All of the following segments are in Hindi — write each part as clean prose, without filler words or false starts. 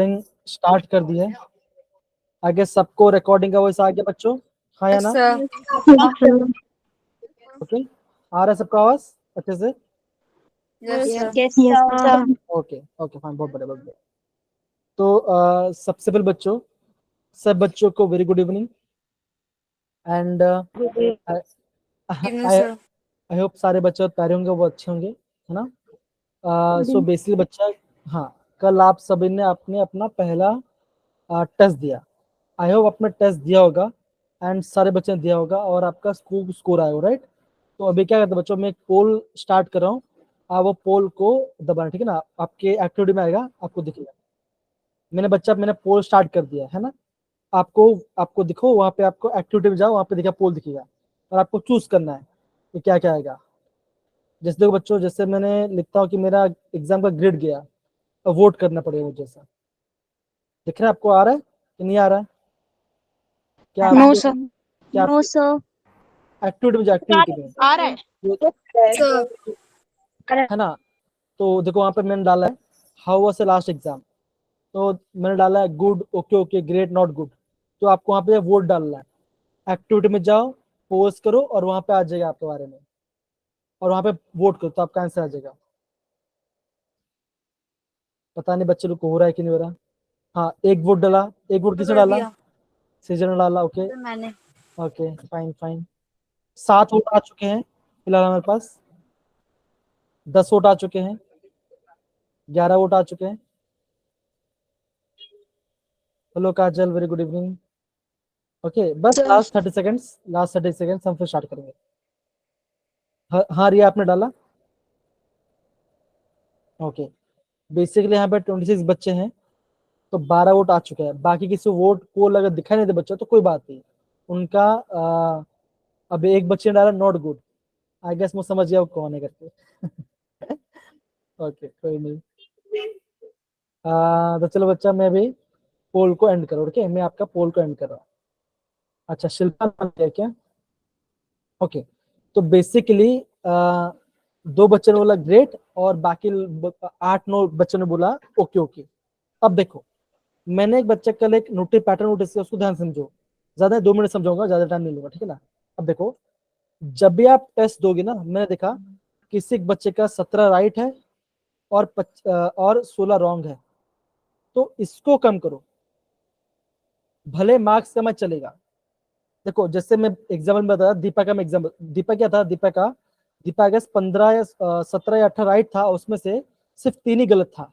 स्टार्ट कर दिया है। आगे सबको रिकॉर्डिंग का वॉइस आ गया बच्चों? हाँ या ना? ओके, आ रहा है सबका आवाज अच्छे से? ओके ओके फाइन, बहुत बढ़िया बहुत बढ़िया। तो सबसे पहले बच्चों, सब बच्चों को very good evening and I hope सारे बच्चे प्यारे होंगे, वो अच्छे होंगे, है ना? सो बेसिकली बच्चा, हाँ, कल आप सभी ने आपने अपना पहला टेस्ट दिया। आई होप आपने टेस्ट दिया होगा एंड सारे बच्चे ने दिया होगा और आपका स्कोर आएगा, राइट? तो अभी क्या करते हैं बच्चों, मैं एक पोल स्टार्ट कर रहा हूँ, आप वो पोल को दबाना, ठीक है ना? आपके एक्टिविटी में आएगा, आपको दिखेगा। मैंने पोल स्टार्ट कर दिया है ना? आपको आपको दिखो वहां पे, आपको एक्टिविटी में जाओ, वहां पे दिखा पोल दिखेगा और आपको चूज करना है कि क्या क्या आएगा। जैसे देखो बच्चों, जैसे मैंने लिखता हूँ कि मेरा एग्जाम का ग्रेड गया, तो वोट करना पड़ेगा वो जैसा। दिख रहा है आपको? आ रहा है कि नहीं आ रहा है? क्या नो सर। क्या नो सर। एक्टिविटी में जाओ, एक्टिविटी में, आ रहा है ना? तो देखो वहां पे मैंने डाला है how was the last exam, तो मैंने डाला है good, okay okay, great, not good. तो आपको वहां पे वोट डालना है। एक्टिविटी में जाओ, पोस्ट करो और वहां पे आ जाएगा आपके बारे में, और वहां पे वोट करो तो आपका आंसर आ जाएगा। पता नहीं बच्चे लोग को हो रहा है कि नहीं हो रहा। हाँ, एक वोट डाला, एक वोट किसने डाला? सीजन ने डाला, ओके मैंने। Okay fine fine. 7 वोट आ चुके हैं फिलहाल हमारे पास, 10 वोट आ चुके हैं, 11 वोट आ चुके हैं। हेलो काजल, वेरी गुड इवनिंग। ओके, बस लास्ट 30 सेकंड्स, लास्ट 30 सेकंड्स हम फिर स्टार्ट करेंगे। हाँ रिया, आपने डाला? ओके, बेसिकली यहाँ पे 26 बच्चे हैं, तो 12 वोट आ चुके हैं। बाकी किसी वोट को अगर दिखाई नहीं दे बच्चों तो कोई बात नहीं, उनका अब एक बच्चे ने डाला नॉट गुड, आई गेस मैं समझ गया वो कौन है करके। ओके कोई नहीं। तो चलो बच्चा, मैं भी पोल को एंड करो, ओके? मैं आपका पोल को एंड कर रहा हूँ। अच्छा, शिल्पा नाम है क्या? ओके, तो बेसिकली 2 बच्चों ने बोला ग्रेट और बाकी 8-9 बच्चों ने बोला ओके ओके। अब देखो, मैंने एक बच्चे कल एक पैटर्न नोटिस किया, उसको ध्यान से समझो। ज्यादा 2 मिनट समझाऊंगा, ज्यादा टाइम नहीं लूंगा, ठीक है ना? अब देखो, जब भी आप टेस्ट दोगे ना, मैंने देखा किसी एक बच्चे का 17 राइट है और 16 रॉन्ग है, तो इसको कम करो, भले मार्क्स का मत चलेगा। देखो जैसे मैं एग्जाम्पल में बताया, दीपा का मैं एग्जाम्पल, दीपा क्या था, दीपा का 15 या 17 या 18 राइट था, उसमें से सिर्फ 3 ही गलत था।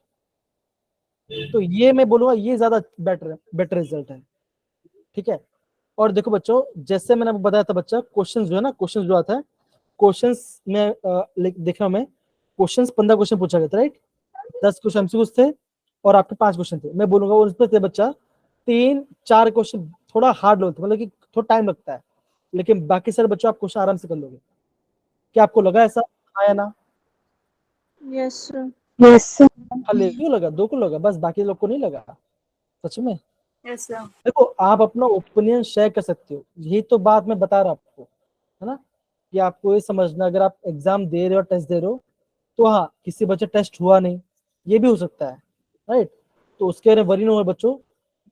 तो ये मैं बोलूंगा ये ज्यादा बेटर रिजल्ट है, ठीक है? और देखो बच्चों, जैसे मैंने आपको बताया था बच्चा, क्वेश्चन जो है ना, क्वेश्चन जो आता है, क्वेश्चन में देख रहा हूं मैं, क्वेश्चन 15 क्वेश्चन पूछा गया था, राइट? 10 क्वेश्चन एमसीक्यूज थे और आपके 5 क्वेश्चन थे। मैं बोलूंगा उसमें थे बच्चा 3-4 क्वेश्चन थोड़ा हार्ड लगता है, मतलब कि थोड़ा टाइम लगता है, लेकिन बाकी सारे बच्चों आप क्वेश्चन आराम से कर लोगे। क्या आपको लगा ऐसा? हाँ या ना? Yes yes. खाली क्यों लगा? 2 को लगा बस, बाकी लोग को नहीं लगा? सच में? यस देखो, आप अपना ओपिनियन शेयर कर सकते हो, यही तो बात मैं बता रहा आपको, है ना? कि आपको ये समझना, अगर आप एग्जाम दे रहे हो, टेस्ट दे रहे हो, तो हाँ, किसी बच्चे टेस्ट हुआ नहीं, ये भी हो सकता है, राइट? तो उसके बारे में वरी ना हो बच्चों,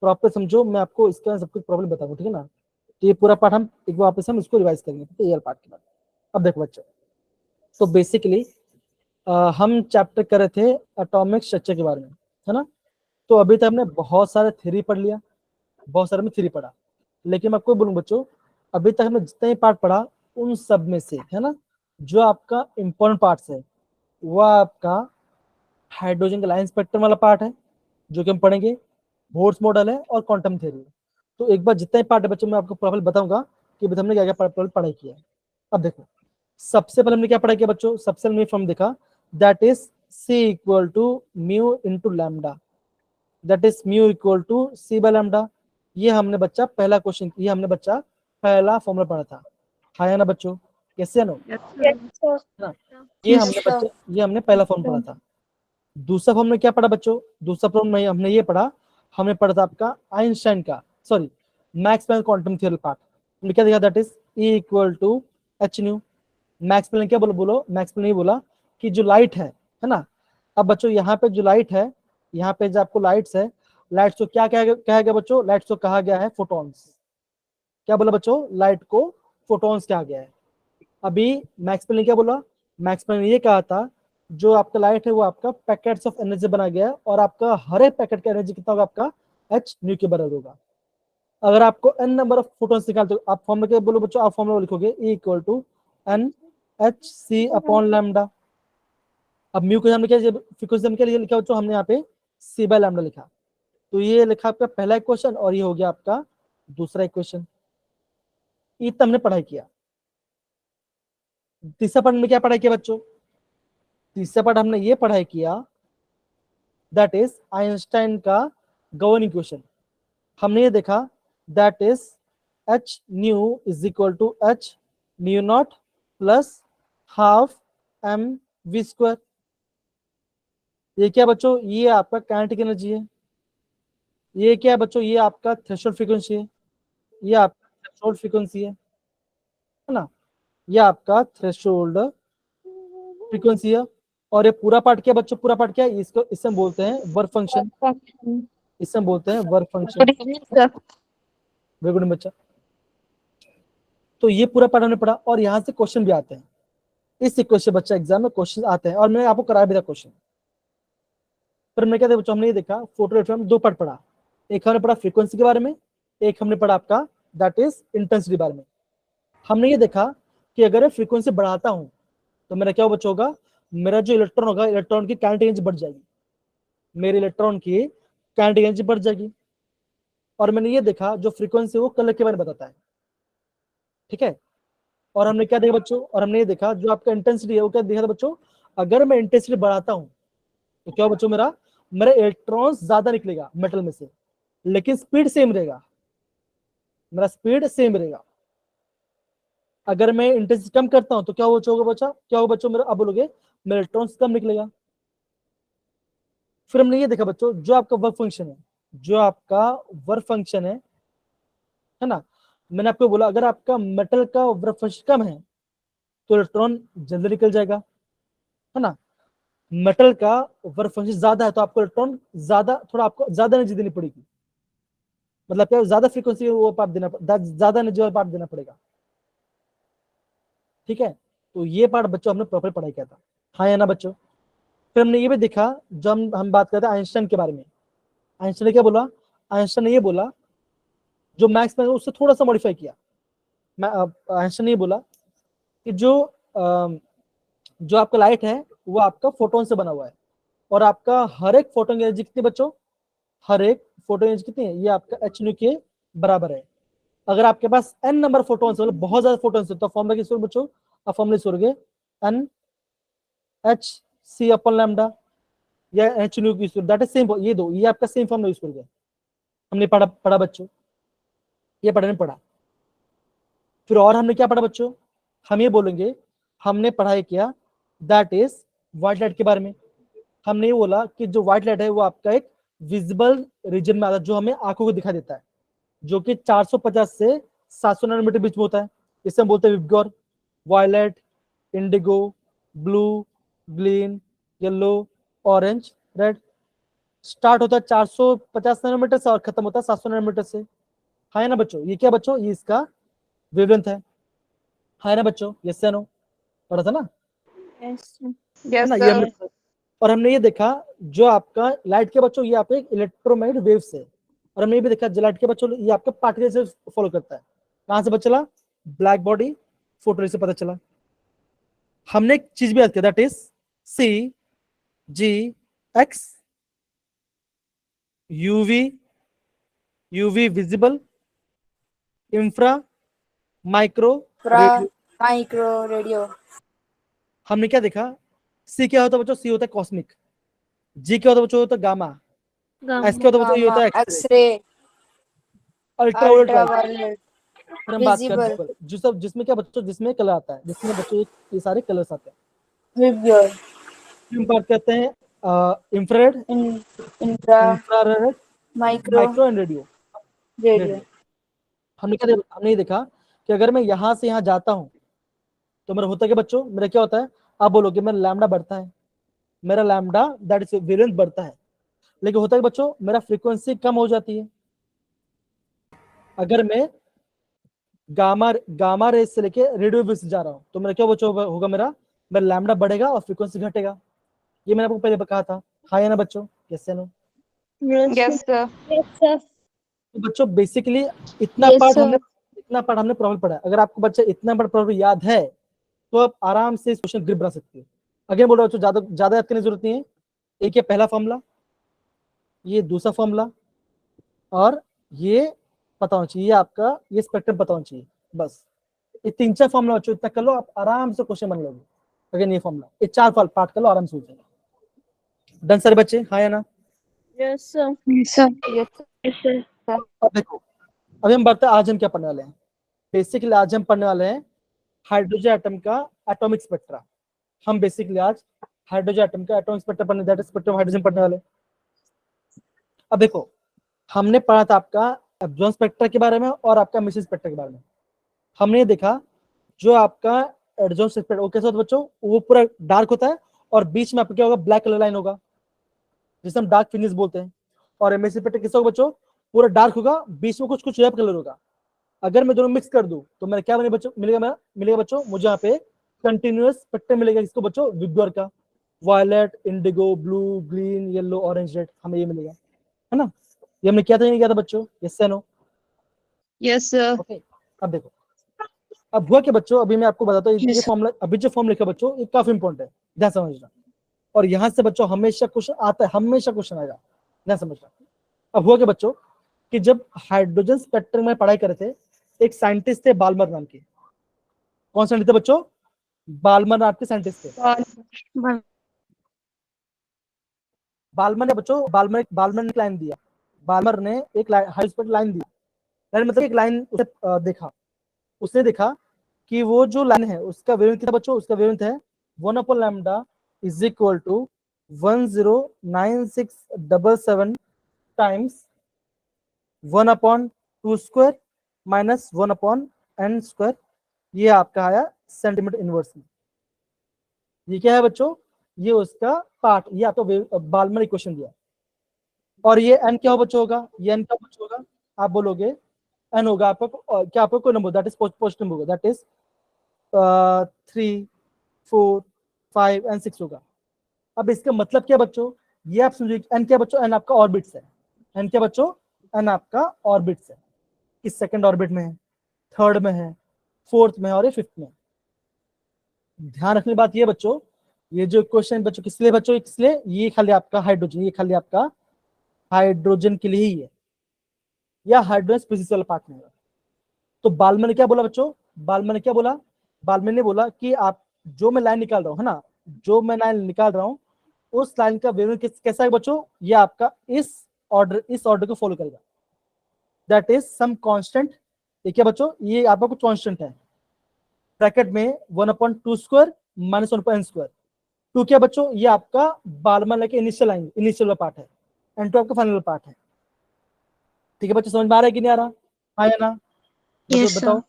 प्रॉपर समझो, मैं आपको इसके बारे में सब कुछ प्रॉब्लम बताऊंगा, ठीक है ना? तो ये पूरा पार्ट हम एक बार वापस हम इसको रिवाइज करेंगे, ठीक है, ये पार्ट के बाद। अब देखो बच्चों, तो बेसिकली हम चैप्टर कर रहे थे एटॉमिक स्ट्रक्चर के बारे में, है ना? तो अभी तक हमने बहुत सारे थ्योरी पढ़ लिया, बहुत सारे में थ्योरी पढ़ा, लेकिन मैं आपको बोलूं बच्चों, अभी तक हमने जितने ही पार्ट पढ़ा, उन सब में से, है ना, जो आपका इंपॉर्टेंट पार्ट है वो आपका हाइड्रोजन का लाइन स्पेक्ट्रम वाला पार्ट है, जो कि हम पढ़ेंगे, बोर्स मॉडल है और क्वांटम थ्योरी। तो एक बार जितने पार्ट है बच्चों, मैं आपको प्रॉब्लम बताऊंगा कि हमने क्या क्या पढ़ाई किया है। अब देखो, सबसे पहले हमने क्या पढ़ा किया बच्चों? सबसे पहले फॉर्म देखा, that is C equal to mu into lambda, that is mu equal to C by lambda. ये हमने बच्चा पहला क्वेश्चन, ये हमने बच्चा पहला फॉर्मूला पढ़ा था, हाँ या ना बच्चों? कैसे नो? ना, ये हमने पहला फॉर्म पढ़ा था। दूसरा फॉर्म में क्या पढ़ा बच्चों? दूसरा फॉर्म में हमने ये पढ़ा, हमने पढ़ा था आपका आइंस्टाइन का, sorry, Max Planck quantum theory part. हमने क्या देखा? That is E equal to H nu. Max Planck क्या बोलो, मैक्स प्लैंक नहीं बोला कि जो लाइट है ना, अब बच्चों यहाँ पे जो लाइट है, यहाँ पे जो आपको लाइट्स है, लाइट को क्या कहा गया बच्चों? लाइट को कहा गया है फोटॉन्स। क्या बोला बच्चों? लाइट को फोटॉन्स कहा गया है। अभी मैक्सवेल ने क्या बोला? मैक्सवेल ने ये कहा था जो आपका लाइट है वो आपका पैकेट्स ऑफ एनर्जी बना गया है, और आपका हर एक पैकेट का एनर्जी कितना होगा? आपका h न्यू के बराबर होगा। अगर आपको n नंबर ऑफ फोटॉन्स निकालते हो, आप फॉर्मूला क्या बोलो बच्चों? आप फॉर्मूला लिखोगे E equal to N H C upon lambda. अब म्यू को हमने क्या फ्रीक्वेंसी हमने क्या लिखा बच्चों? हमने यहाँ पे सी बाय लैम्डा लिखा। तो ये लिखा आपका पहला इक्वेशन, और ये हो गया आपका दूसरा इक्वेशन। ये तो हमने पढ़ाई किया। तीसरा पार्ट में क्या पढ़ाई किया बच्चों? तीसरा पार्ट हमने ये पढ़ाई किया, दैट इज आइंस्टाइन का गवर्निंग इक्वेशन। हमने ये देखा that is H nu is equal to H nu naught plus half M V square. ये क्या बच्चों? ये आपका काइनेटिक एनर्जी है। ये क्या है बच्चों? ये आपका थ्रेशोल्ड फ्रीक्वेंसी है। ये आपका थ्रेशोल्ड फ्रीक्वेंसी है ना? ये आपका थ्रेशोल्ड फ्रीक्वेंसी है। और ये पूरा पार्ट क्या बच्चों? पूरा पार्ट क्या है? इसको इससे हम बोलते हैं वर्क फंक्शन। इससे हम बोलते हैं वर्क फंक्शन। वेरी गुड बच्चा। तो ये पूरा पार्ट हमने पढ़ा, और यहाँ से क्वेश्चन भी आते हैं। इस इक्वेशन बच्चा एग्जाम में क्वेश्चन आते हैं, और मैंने आपको कराया भी था क्वेश्चन। पर हमने क्या देखा बच्चों? हमने ये देखा फोटो इलेक्ट्रॉन में दो पार्ट पढ़ा। एक हमने पढ़ा फ्रीक्वेंसी के बारे में, एक हमने पढ़ा आपका दैट इज इंटेंसिटी बारे में। हमने ये देखा कि अगर मैं फ्रीक्वेंसी बढ़ाता हूं तो मेरा क्या बच्चा होगा? मेरा जो इलेक्ट्रॉन होगा, इलेक्ट्रॉन की काइनेटिक एनर्जी बढ़ जाएगी। मेरे इलेक्ट्रॉन की काइनेटिक एनर्जी बढ़ जाएगी। और मैंने ये देखा जो फ्रीक्वेंसी वो कलर के बारे में बताता है। ठीक है। और हमने क्या देखा बच्चों? और हमने ये देखा जो आपका इंटेंसिटी है वो क्या देखा था बच्चों? अगर मैं इंटेंसिटी बढ़ाता हूं तो क्या बच्चों? मेरा मेरा इलेक्ट्रॉन ज्यादा निकलेगा मेटल में से, लेकिन स्पीड सेम रहेगा। मेरा स्पीड सेम रहेगा। अगर मैं इंटेंसिटी कम करता हूं तो क्या होगा बच्चा? क्या होगा बच्चों? मेरा अब बोलोगे मेरा इलेक्ट्रॉन कम निकलेगा। फिर हमने ये देखा बच्चों जो आपका वर्क फंक्शन है, जो आपका वर्क फंक्शन है ना? मैंने आपको बोला अगर आपका मेटल का वर्क फंक्शन कम है तो इलेक्ट्रॉन जल्दी निकल जाएगा, है ना? मेटल का वर्क फंक्शन ज्यादा है तो आपको इलेक्ट्रॉन ज्यादा, थोड़ा आपको ज्यादा एनर्जी देनी पड़ेगी। मतलब क्या? ज्यादा फ्रीक्वेंसी वो पार्ट देना, ज्यादा एनर्जी वाला पार्ट देना पड़ेगा। ठीक है। तो ये पार्ट बच्चों हमने प्रॉपर पढ़ाई किया था, हाँ या ना बच्चों? फिर हमने ये भी देखा, जब हम बात करते हैं आइंस्टाइन के बारे में। आइंस्टाइन ने क्या बोला? आइंस्टाइन ने ये बोला, जो मैक्स में उससे थोड़ा सा मॉडिफाई किया। आइंस्टाइन ने ये बोला कि जो आपका लाइट है वो आपका फोटोन से बना हुआ है, और आपका हर एक फोटोन की एनर्जी कितनी बच्चों? हर एक फोटोन एनर्जी कितनी है? ये आपका एच न्यू के बराबर है। अगर आपके पास n नंबर फोटोन्स मतलब बहुत ज्यादा फोटोन्स है तो फॉर्मूला किस बच्चों? आप फॉर्मूला छोड़ोगे एन एच सी अपन लैम्डा या एच न्यू की, दैट इज सेम। ये दो, ये आपका सेम फॉर्मूला यूज करोगे। हमने पढ़ा बच्चों, ये पढ़ने पढ़ा। फिर और हमने क्या पढ़ा बच्चों? हम ये बोलेंगे हमने पढ़ाई किया दैट इज व्हाइट लाइट के बारे में। हमने ये बोला कि जो व्हाइट लाइट है वो आपका एक विजिबल रीजन में आता है, जो हमें आंखों को दिखाई देता है, जो कि 450 से 700 नैनोमीटर बीच में होता है। इसे हम बोलते हैं VIBGYOR, violet, indigo, blue, green, yellow, orange, red. Start होता है 450 नैनोमीटर से और खत्म होता है 700 नैनोमीटर से। हाँ है ना बच्चों? ये क्या बच्चों? ये इसका वेवलेंथ है। हाँ है ना बच्चों? यस या नो? पढ़ा था ना? Yes. है Yes, ना? ये sir. हमने, और हमने ये देखा जो आपका लाइट के बच्चों ये आपके इलेक्ट्रोमैग्नेटिक वेव्स है। और हमने ये भी देखा जो लाइट के बच्चों ये आपके पार्टिकल से फॉलो करता है। कहां से पता चला? ब्लैक बॉडी फोटो से पता चला। हमने एक चीज भी याद किया that is C G X UV, UV visible, infra, micro, radio. Micro radio. हमने क्या देखा? सी क्या होता है बच्चों? सी होता है कॉस्मिक। जी क्या होता है बच्चों? होता है गामा। एस क्या होता है बच्चों? ये होता है X-ray. X-ray, ultraviolet light. Ultraviolet, फिर हम बात करते विजिबल, हैं जो सब जिसमें क्या बच्चों? जिसमें कलर आता है, जिसमें बच्चों ये सारे कलर्स आते हैं। विबग्योर, हम बात करते हैं infrared, infra, infrared, micro micro and radio. Radio. हमने ये देखा कि अगर मैं यहाँ से यहाँ जाता हूँ तो मेरा होता है क्या बच्चों? मेरा क्या होता है? आप बोलोगे मेरा लैम्डा बढ़ता है, मेरा लैम्डा दैट इज वेवलेंथ बढ़ता है। लेकिन होता है कि बच्चों मेरा फ्रीक्वेंसी कम हो जाती है। अगर मैं गामा गामा रेस से लेके रेडियो वेव से जा रहा हूँ तो मेरा क्या बच्चों होगा, मेरा लैम्डा बढ़ेगा और फ्रीक्वेंसी घटेगा। ये मैंने आपको पहले कहा था। हाँ या ना बच्चों, यस या no? Yes, sir. Yes, sir. तो बच्चों बेसिकली इतना Yes, पार्ट sir. हमने प्रॉब्लम पढ़ा है। अगर आपको बच्चा इतना बड़ा प्रॉब्लम याद है तो आप आराम से इस क्वेश्चन ग्रिप बना सकते हो। अगेन बोल रहा हूँ, ज्यादा ज्यादा याद करने की जरूरत नहीं है। एक ये पहला फॉर्मूला, ये दूसरा फॉर्मूला, और ये पता होना चाहिए आपका, ये स्पेक्ट्रम पता होना चाहिए। बस ये 3-4 फॉर्मूला बच्चों इतना कर लो, आप आराम से क्वेश्चन बन लोगे। अगेन ये फॉर्मूला, ये 4 पार्ट कर लो, आराम से हो जाएगा। डन सारे बच्चे, हाँ या ना? Yes, sir. Yes, sir. Yes, sir. Yes, sir. अब देखो, अभी हम बात आज हम क्या पढ़ने वाले हैं। बेसिकली आज हम पढ़ने वाले हैं हाइड्रोजन एटम का एटॉमिक स्पेक्ट्रा। हम बेसिकली आज हाइड्रोजन एटम का एटॉमिक स्पेक्ट्रा पढ़ने, that is spectrum of hydrogen पढ़ने वाले। अब देखो, हमने पढ़ा था आपका एब्सॉर्प्शन स्पेक्ट्रा के बारे में और आपका मिशन स्पेक्ट्रा के बारे में। हमने देखा जो आपका एब्सॉर्प्शन स्पेक्ट्रा वो कैसा होता है बच्चों, वो पूरा डार्क होता है और बीच में आपका क्या होगा, ब्लैक कलर लाइन होगा जिसे हम डार्क फिनिश बोलते हैं। और एमएससी स्पेक्ट्रा कैसा होगा बच्चों, पूरा डार्क होगा, बीच में कुछ कुछ रेड कलर होगा। अगर मैं दोनों मिक्स कर दूं तो मेरा क्या बने बच्चों, मिलेगा बच्चों मुझे यहाँ पे कंटिन्यूअस स्पेक्ट्रम मिलेगा। इसको बच्चों विबग्योर का, violet, indigo, blue, green, yellow, orange, red, हमें ये मिलेगा, है ना? ये हमने किया था नहीं किया था बच्चों, यस या नो? Yes, sir. ओके। अब देखो, अब हुआ क्या बच्चों, अभी मैं आपको बताता हूँ ये Yes. फॉर्मूला, अभी जो फॉर्म लिखा बच्चों ये काफी इंपॉर्टेंट है, ध्यान समझना। और यहाँ से बच्चों हमेशा क्वेश्चन आता है, हमेशा क्वेश्चन आएगा, ध्यान समझना। अब हुआ क्या बच्चों कि जब हाइड्रोजन स्पेक्ट्रम में पढ़ाई करे थे, एक साइंटिस्ट थे बाल्मर नाम के। कौन साइंटिस्ट थे बच्चों? बाल्मर नाम के साइंटिस्ट थे। बाल्मर ने बच्चों, बाल्मर ने लाइन दिया, बाल्मर ने एक हाई स्पीड लाइन दी, मतलब एक लाइन उसे देखा, उसने देखा कि वो जो लाइन है उसका वेवलेंथ कितना बच्चों, उसका वेवलेंथ है 1 lambda is equal to 109677 times 1/2 square minus 1/n square. ये आपका आया सेंटीमीटर इनवर्स में। ये क्या है बच्चों, ये उसका पार्ट, ये आपको बाल्मर इक्वेशन दिया। और ये n क्या हो बच्चों होगा, ये n क्या बच्चों होगा, आप बोलोगे n होगा आपका क्या, आपको कोई नंबर दैट इज पॉजिटिव होगा, दैट इज 3, 4, 5 एंड 6 होगा। अब इसका मतलब क्या बच्चों, ये आप समझिए n क्या बच्चों, n आपका ऑर्बिट्स है। n क्या बच्चों, n आपका ऑर्बिट्स है। इस सेकंड ऑर्बिट में है, थर्ड में है, फोर्थ में है और ये फिफ्थ में। ध्यान रखने की बात ये बच्चों, ये जो क्वेश्चन बच्चों किस लिए बच्चों, किस लिए, ये खाली आपका हाइड्रोजन, ये खाली आपका हाइड्रोजन के लिए ही है, या हाइड्रोजन स्पीसीज वाला पार्ट में है। तो बाल्मर ने क्या बोला बच्चों, बाल्मर ने क्या बोला, बाल्मर ने बोला कि आप जो मैं लाइन निकाल रहा हूँ, है ना, जो मैं लाइन निकाल रहा हूँ उस लाइन का वेवलेंथ कैसा है बच्चों, ये आपका इस ऑर्डर को फॉलो करेगा, दैट इज सम कांस्टेंट। ये क्या बच्चों, ये आपका कुछ कांस्टेंट है, ब्रैकेट में 1/2 square minus 1/n square. To क्या बच्चों, ये आपका बाल्मर लाइन के इनिशियल लाइन, इनिशियल पार्ट है, एंड टू आपका फाइनल पार्ट है। ठीक है बच्चों, समझ में आ रहा है कि नहीं आ रहा, हाँ या ना बच्चों? Yes, sir. बताओ,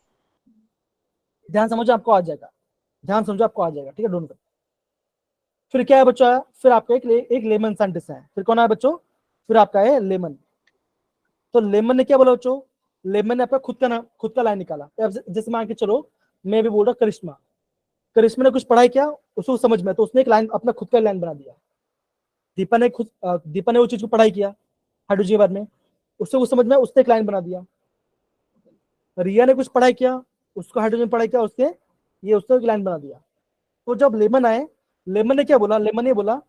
ध्यान समझो आपको आ जाएगा, ध्यान समझो आपको आ जाएगा, ठीक है, डोंट। फिर क्या है बच्चों, आया फिर आपका एक लेमन साइंटिस्ट है, फिर कौन आया बच्चों, फिर आपका है लेमन। तो लेमन ने क्या बोला बच्चों, लेमन ने आपका खुद का लाइन निकाला। जैसे मान के चलो मैं भी बोल रहा करिश्मा, करिश्मा ने कुछ पढ़ाई किया, उसको समझ में, तो उसने एक लाइन अपना खुद का लाइन बना दिया। दीपा ने वो चीज को पढ़ाई किया हाइड्रोजन के बारे में, उससे कुछ समझ में, उसने एक लाइन बना दिया। रिया ने कुछ पढ़ाई किया, उसको हाइड्रोजन पढ़ाई किया, उसने एक लाइन बना दिया। तो जब लेमन आए, लेमन ने क्या बोला, लेमन ने बोला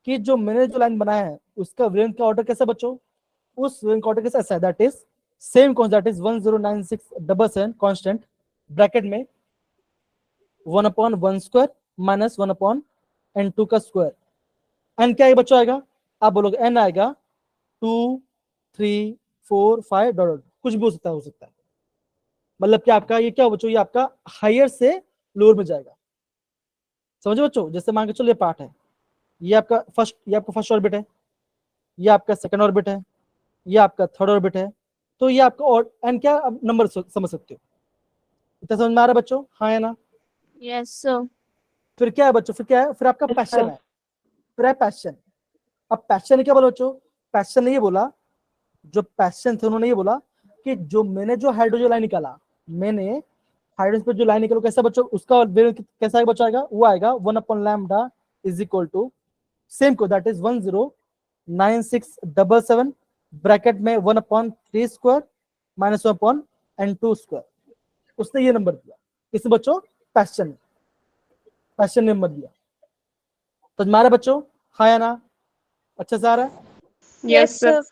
कि जो मैंने जो लाइन बनाया है उसका वेवलेंथ का ऑर्डर कैसा बच्चों, उस वेवलेंथ का ऑर्डर कैसा ऐसा है, that is same constant, that is 109677 constant bracket में 1/1 स्क्वायर माइनस 1/n2 का स्क्वायर। n क्या है बच्चों आएगा, आप बोलोगे n आएगा 2, 3, 4, 5 डॉट, कुछ भी हो सकता है। मतलब कि आपका ये क्या हो बच्चों, ये आपका हायर से लोअर में जाएगा। समझो बच्चों, जैसे मान के चलो ये पार्ट है, ये आपका फर्स्ट ऑर्बिट है, ये आपका सेकंड ऑर्बिट है, ये आपका थर्ड ऑर्बिट है। तो ये आपका और एन क्या नंबर समझ सकते हो, इतना समझ में आ रहा है बच्चों, हाँ या ना? Yes, sir. फिर क्या है बच्चों, फिर क्या है, फिर आपका पैशन है, फिर है पैशन। अब पैशन क्या बोला बच्चों, पैशन ने ये बोला, जो पैशन थे उन्होंने ये बोला कि जो मैंने जो हाइड्रोजन लाइन निकाला, मैंने हाइड्रोजन पर जो लाइन निकालो कैसा बच्चों, उसका वेव कैसा बच्चा आएगा, वो आएगा 1/λ इज इक्वल टू सेम को दैट इज 109677 ब्रैकेट में 1/3 स्क्वायर माइनस 1/n2 स्क्वायर। उसने ये नंबर दिया, किस बच्चों, पैशन ने नंबर दिया। तो हमारे बच्चों हाँ या ना, अच्छे से आ रहा है? Yes, sir.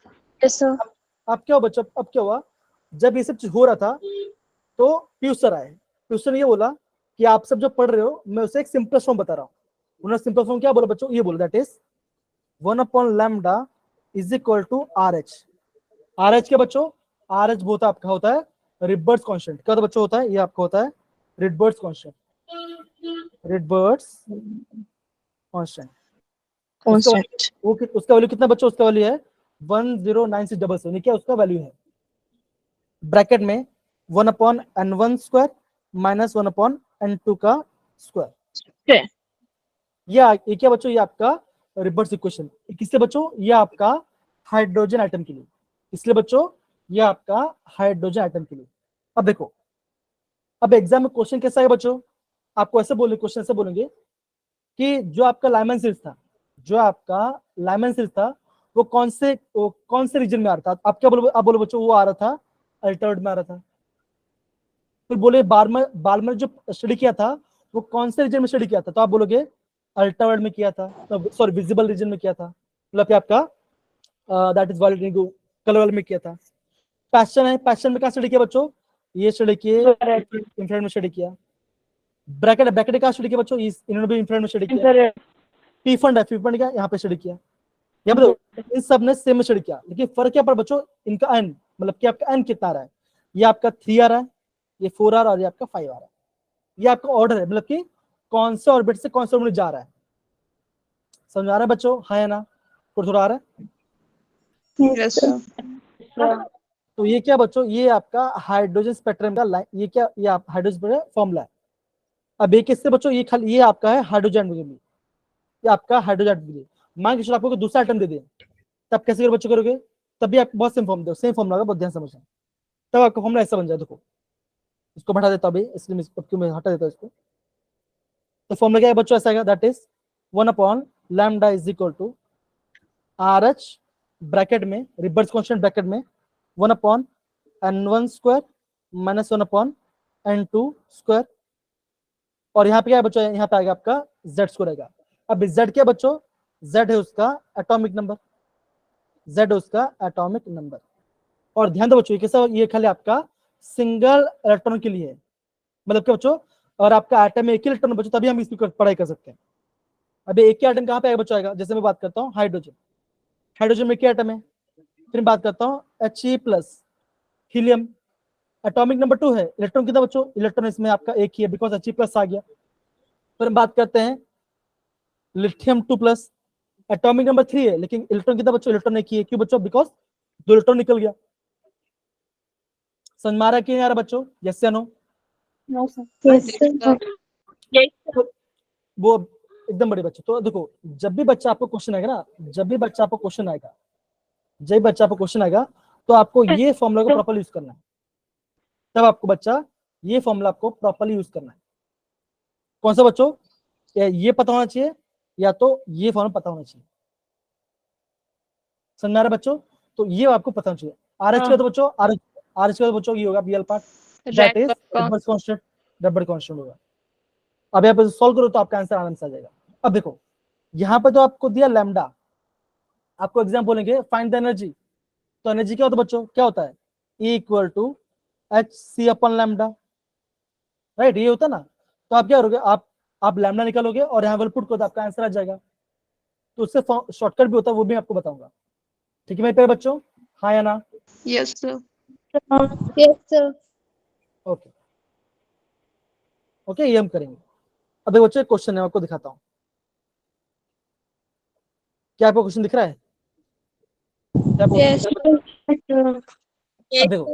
Yes, sir. अब क्या हुआ बच्चों, अब क्या हुआ, जब ये सब चीज हो रहा था तो पीयूष सर आए। पीयूष सर ने ये बोला कि आप सब जो पढ़ रहे हो मैं उसे एक सिंपल फॉर्म बता रहा हूँ। उन्होंने सिंपल फॉर्म क्या बोला बच्चों, ये बोला that is 1/λ is equal to RH। RH क्या बच्चों, RH बहुत आपका होता है रिडबर्ड्स कांस्टेंट। क्या बच्चों होता है, ये आपका होता है रिडबर्ड्स कांस्टेंट, रिडबर्ड्स कांस्टेंट। Constant. उसका वैल्यू कितना बच्चों, उसका वैल्यू है 109677। क्या उसका वैल्यू है, ब्रैकेट में 1/n1 स्क्वायर माइनस 1/n2 का स्क्वायर। Okay. ये क्या बच्चों, ये आपका रिवर्स इक्वेशन। किससे बच्चों, ये आपका हाइड्रोजन आइटम के लिए, इसलिए बच्चों ये आपका हाइड्रोजन आइटम के लिए। अब देखो, अब एग्जाम में क्वेश्चन कैसा है बच्चों, आपको ऐसे बोलेंगे, क्वेश्चन ऐसे बोलेंगे कि जो आपका लाइमन सीरीज था, जो आपका लाइमन सीरीज था वो कौन से रीजन में आ रहा था। आप क्या बोलो, आप बोलो बच्चों वो आ रहा था अल्टर्ड में आ रहा था। फिर बोले बार्मर जो स्टडी किया था वो कौन से रीजन में स्टडी किया था, तो आप बोलोगे अल्ट्रावायलेट में किया था, सॉरी विजिबल रीजन में किया था, मतलब आपका दैट इज वायलेट कलर वाले में किया था। पैशन है, पैशन में क्या स्टडी किया बच्चों, ये स्टडी किए इंफ्रारेड में स्टडी किया। ब्रैकेट का स्टडी किया बच्चों, इन्होंने भी इंफ्रारेड में स्टडी किया। फीफंड है, फीफंड का यहाँ पे स्टडी किया। या बताओ इन सब ने सेम में स्टडी किया, लेकिन फर्क क्या पर बच्चों, इनका एन, मतलब कि आपका एन कितना आ रहा है, ये आपका 3 आ रहा है, ये 4 आ रहा है और ये आपका 5 आ रहा है। ये आपका ऑर्डर है, मतलब कि कौन से ऑर्बिट से कौन से ऑर्बिट जा रहा है। समझ आ रहा है बच्चों, हाँ या ना, थोड़ा आ रहा है? Yes, sir. तो ये क्या बच्चों, ये आपका हाइड्रोजन स्पेक्ट्रम का लाइन, ये क्या, ये आप हाइड्रोजन फॉर्मूला है। अब एक किससे बच्चों, ये खाली ये आपका है हाइड्रोजन के लिए, ये आपका हाइड्रोजन के लिए। मान के चलो आपको दूसरा आइटम दे दें, तब कैसे करोगे बच्चों, करोगे तब भी आपको बहुत सेम फॉर्म दो, सेम फॉर्मूला होगा, बहुत ध्यान समझना, तब आपका फॉर्मूला ऐसा बन जाए। देखो इसको हटा देता अभी, इसलिए क्यों मैं हटा देता इसको। तो फॉर्मूला क्या है बच्चों, ऐसा आएगा that is 1/λ is equal to RH bracket में रिवर्स कांस्टेंट ब्रैकेट में 1/n1 square minus 1/n2 square. और यहाँ पे क्या है बच्चों, यहाँ पे आएगा आपका Z स्क्वायर आएगा। अब Z क्या बच्चों, Z है उसका एटॉमिक नंबर, Z है उसका एटॉमिक नंबर। और ध्यान दो बच्चों, ये कैसा, ये खाली आपका सिंगल इलेक्ट्रॉन के लिए है, मतलब क्या बच्चों, और आपका एटम में एक ही इलेक्ट्रॉन बच्चों तभी हम इसकी पढ़ाई कर सकते हैं। अभी एक ही एटम कहाँ पे आएगा बच्चों, आएगा जैसे मैं बात करता हूँ हाइड्रोजन, हाइड्रोजन में क्या एटम है, फिर बात करता हूँ He+ हीलियम, एटॉमिक नंबर 2 है, इलेक्ट्रॉन कितना बच्चों, इलेक्ट्रॉन इसमें आपका एक ही है बिकॉज He+ आ गया। फिर हम बात करते हैं लिथियम 2+, एटॉमिक नंबर 3 है लेकिन इलेक्ट्रॉन कितना बच्चों, इलेक्ट्रॉन एक ही है, क्यों बच्चों, बिकॉज 2 इलेक्ट्रॉन निकल गया। समझ में आ रहा है कि नहीं आ रहा बच्चों, यस या no? No, sir. Yes, sir. Yes, sir. वो एकदम बड़े बच्चे। तो देखो जब भी बच्चा आपको क्वेश्चन आएगा ना, जब भी बच्चा आपको क्वेश्चन आएगा, जब भी बच्चा आपको क्वेश्चन आएगा तो आपको ये फॉर्मूला को प्रॉपर्ली यूज करना है, तब आपको बच्चा ये फॉर्मूला आपको प्रॉपर्ली यूज करना है। कौन सा बच्चों, ये पता होना चाहिए या तो ये फॉर्मूला पता होना चाहिए। समझ में आ रहा है बच्चों, तो ये आपको पता होना चाहिए। RH का तो बच्चों, RH का तो बच्चों ये होगा Bl part, that is reverse constant, double constant होगा। अब यहाँ पे सॉल्व करो तो आपका आंसर आराम से आ जाएगा। अब देखो यहाँ पे तो आपको दिया लैम्डा, आपको एग्जाम बोलेंगे फाइंड द एनर्जी, तो एनर्जी क्या होता है बच्चों, क्या होता है, E = hc/λ, राइट, ये होता है ना। तो आप क्या करोगे, आप लैम्डा निकालोगे और यहाँ पर पुट करो तो आपका आंसर आ जाएगा। तो उससे शॉर्टकट भी होता है, वो भी आपको बताऊंगा। ठीक है मेरे प्यारे बच्चों, हाँ या ना? Yes, sir. Yes, sir. Okay okay, ये हम करेंगे। अब देखो बच्चों क्वेश्चन है, आपको दिखाता हूँ। क्या आपको क्वेश्चन दिख रहा है? क्या आपको Yes, sir. अब देखो,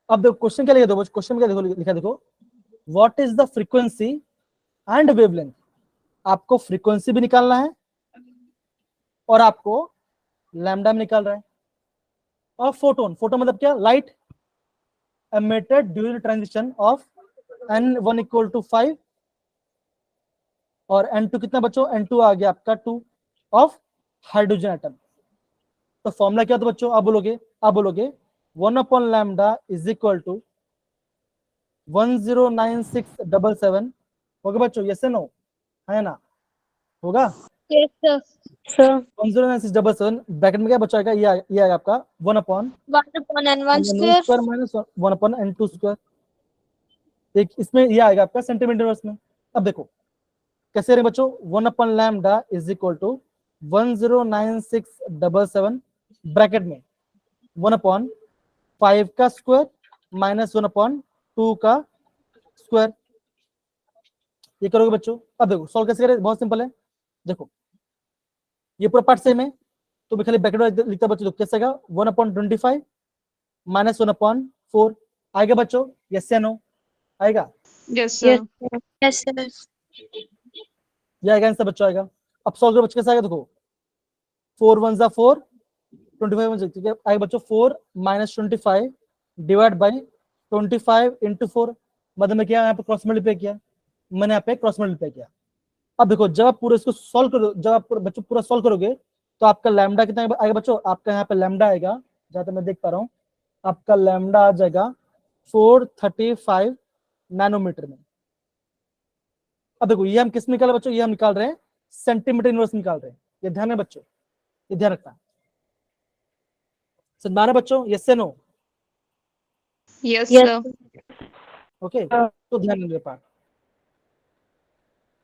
अब देखो क्वेश्चन क्या लिखा, देखो क्वेश्चन में क्या देखो लिखा, देखो what is the frequency and wavelength. आपको फ्रीक्वेंसी भी निकालना है और आपको लैम्डा में निकाल रहा है। और फोटोन, फोटोन मतलब क्या, light emitted during transition of n1 equal to 5 और n2 कितना बच्चों, n2 आ गया आपका 2 ऑफ हाइड्रोजन एटम। तो फॉर्मूला क्या था बच्चों, आप बोलोगे 1 upon lambda is equal to 109677 होगा बच्चों, यस नो, है ना, होगा। Yes, sir. Sir. 109677 ब्रैकेट में क्या बच्चा आएगा, ये आएगा आपका 1 upon 1 upon n1 n1 square. Square minus 1 upon n2 square. एक इसमें ये आएगा आपका सेंटीमीटर यूनिवर्स में। अब देखो कैसे रहे बच्चों, 1 upon lambda is equal to 109677 bracket में 1 अपॉन 5 का स्क्वायर माइनस 1 अपॉन 2 का स्क्वायर। ये करोगे बच्चों। अब देखो सॉल्व कैसे करें, बहुत सिंपल है। देखो ये पूरा पार्ट सेम है, तो मैं खाली ब्रैकेट में लिखता बच्चों, तो कैसे आएगा 1 अपॉन 25 माइनस 1 अपॉन 4 आएगा बच्चों, यस या नो, आएगा। Yes, sir. Yes, sir. Yes, sir. ये आएगा आंसर बच्चों, आएगा। अब सॉल्व करो बच्चों, कैसे आएगा देखो, 4 1 जा 4, 25 1 ठीक है, आएगा बच्चों 4 माइनस 25 डिवाइड बाई 25 इंटू 4, मतलब मैं क्या यहाँ पे क्रॉस मल्टीप्लाई किया, मैंने यहाँ पे क्रॉस मल्टीप्लाई किया। अब देखो जब आप पूरा इसको सॉल्व करो, जब आप बच्चों पूरा सॉल्व करोगे तो आपका लैम्डा कितना आएगा बच्चों, आपका यहाँ पे लैम्डा आएगा, जहां तक मैं देख पा रहा हूँ आपका लैम्डा आ जाएगा 435 नैनोमीटर में। अब देखो ये हम किस में निकाल रहे हैं बच्चों, ये हम निकाल रहे हैं सेंटीमीटर इनवर्स निकाल रहे हैं, ये ध्यान है बच्चों, ये ध्यान रखना। समझ में आ रहा है बच्चों, यस से no, Yes, Yes, sir. Okay. तो ध्यान देंगे पार्ट।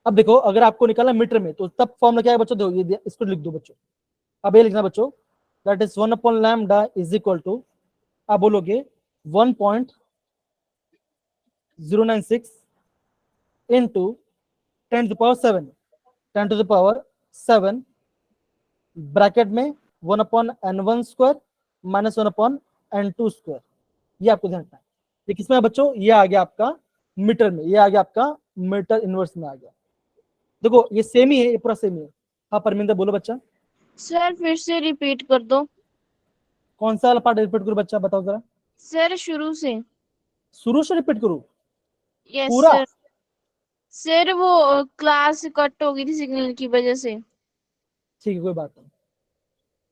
अब देखो अगर आपको निकालना मीटर में तो तब फॉर्मूला क्या है बच्चों, देखो ये इसको लिख दो बच्चों। अब ये लिखना बच्चों, that is 1 upon lambda is equal to, आप बोलोगे 1.096 into 10 to the power 7, 10 to the power 7 bracket में 1 upon n1 square minus 1 upon n2 square. ये आपको ध्यान रखना है। ये किसमें है बच्चों, ये आ गया आपका मीटर में, ये आ गया आपका मीटर इनवर्स में आ गया। देखो ये सेम ही है, ये पूरा सेम ही है। हाँ परमिंदर बोलो बच्चा, सर फिर से रिपीट कर दो। कौन सा वाला पार्ट रिपीट करूं बच्चा, बताओ जरा। सर शुरू से। शुरू से रिपीट करूं यस पूरा, सर। सर वो क्लास कट हो गई थी सिग्नल की वजह से। ठीक है कोई बात नहीं।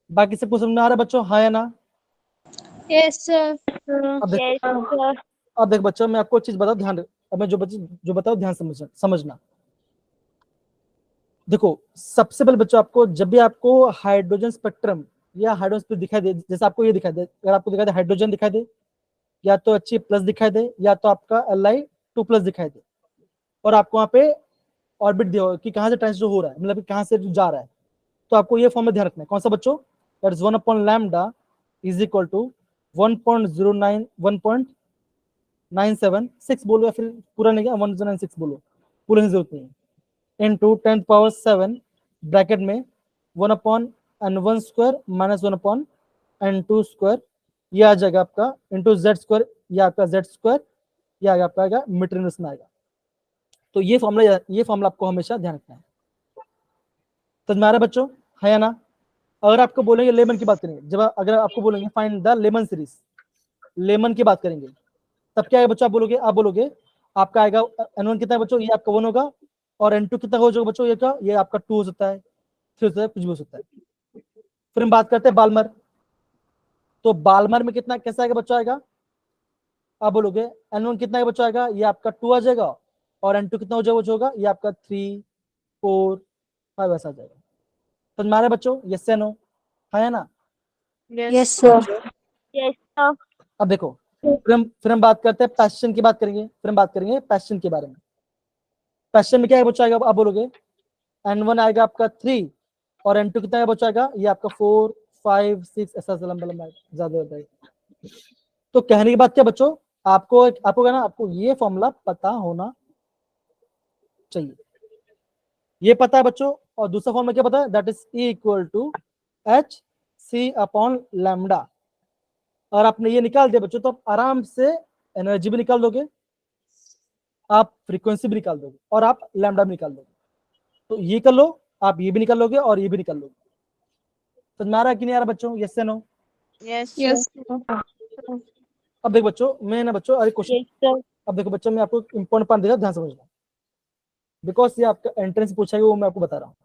बाकी सबको समझ में आ रहा है बच्चों, हाँ या ना। Yes sir. अब देखो, अब देख बच्चों मैं आपको एक चीज बताऊं, ध्यान, अब मैं जो बताऊं ध्यान समझना। देखो सबसे पहले बच्चों आपको जब भी आपको हाइड्रोजन स्पेक्ट्रम या हाइड्रोजन स्पेक्ट्रम दिखाई दे, जैसे आपको ये दिखाई दे, अगर आपको दिखाई दे हाइड्रोजन दिखाई दे, या तो He+ दिखाई दे, या तो आपका Li2+ दिखाई दे, और आपको वहां पे ऑर्बिट दिया हो कि कहां से ट्रांजिट हो रहा है, मतलब कहां से जा रहा है, तो आपको ये फॉर्म में ध्यान रखना है। कौन सा बच्चों, that is 1 upon lambda is equal to 1.09 1.976 बोलो, या फिर पूरा नहीं, 1096 बोलो, पूरे की जरूरत नहीं है, इनटू 10 पावर 7 ब्रैकेट में 1 upon n1 square minus 1 upon n2 square, ये आ जाएगा आपका इंटू जेड स्क्वायर, ये आपका जेड स्क्वायर, ये आपका आएगा मीटर इनवर्स में आएगा। तो ये फॉर्मूला आपको हमेशा ध्यान रखना है। समझ में आ रहा है बच्चों, है या ना। अगर आपको बोलेंगे लेमन की बात करेंगे, जब अगर आपको बोलेंगे find the Lyman series, lemon की बात करेंगे, तब क्या है बच्चों, आप बोलोगे आपका आएगा n1 कितना है बच्चों, ये आपका 1 होगा, और n2 कितना हो जाएगा बच्चों, ये आपका 2 हो सकता है, 3 हो सकता है, कुछ भी हो सकता है। फिर हम बात करते हैं बाल्मर, तो बाल्मर में कितना कैसा आएगा बच्चों, आएगा आप बोलोगे n1 कितना है बच्चों, आएगा ये आपका 2 आ जाएगा, और n2 कितना हो जाएगा बच्चों, होगा ये आपका 3 4 5 ऐसा आ जाएगा। समझ में आ रहा है बच्चों, यस या नो, है ना। Yes sir. Yes sir. अब देखो फिर हम बात करते हैं पैशन की बात करेंगे, फिर हम बात करेंगे पैशन के बारे में। पैशन में क्या है बच्चों, आएगा आप बोलोगे n1 आएगा आपका 3, और n2 कितना है बच्चों, आएगा ये आपका 4 5 6 ऐसा लंबा लंबा ज्यादा होता है। तो कहने की बात क्या बच्चों, आपको क्या ना, आपको ये फॉर्मूला पता होना चाहिए, ये पता है बच्चों। और दूसरा फॉर्मूला क्या पता है, that is E equal to Hc upon lambda. और आपने ये निकाल दिया बच्चों, तो आप आराम से एनर्जी भी निकाल दोगे, आप फ्रीक्वेंसी भी निकाल दोगे, और आप लैम्डा भी निकाल दोगे। तो ये कर लो, आप ये भी निकाल लोगे और ये भी निकाल लोगे। समझ में आ रहा है कि नहीं आ रहा बच्चों? यस से नो? Yes, Yes. अब देखो बच्चों, मैं ना बच्चों अरे क्वेश्चन, sir. अब देखो बच्चों मैं आपको इंपॉर्टेंट पॉइंट देगा, ध्यान समझना, बिकॉज ये आपका एंट्रेंस पूछा है वो मैं आपको बता रहा हूँ।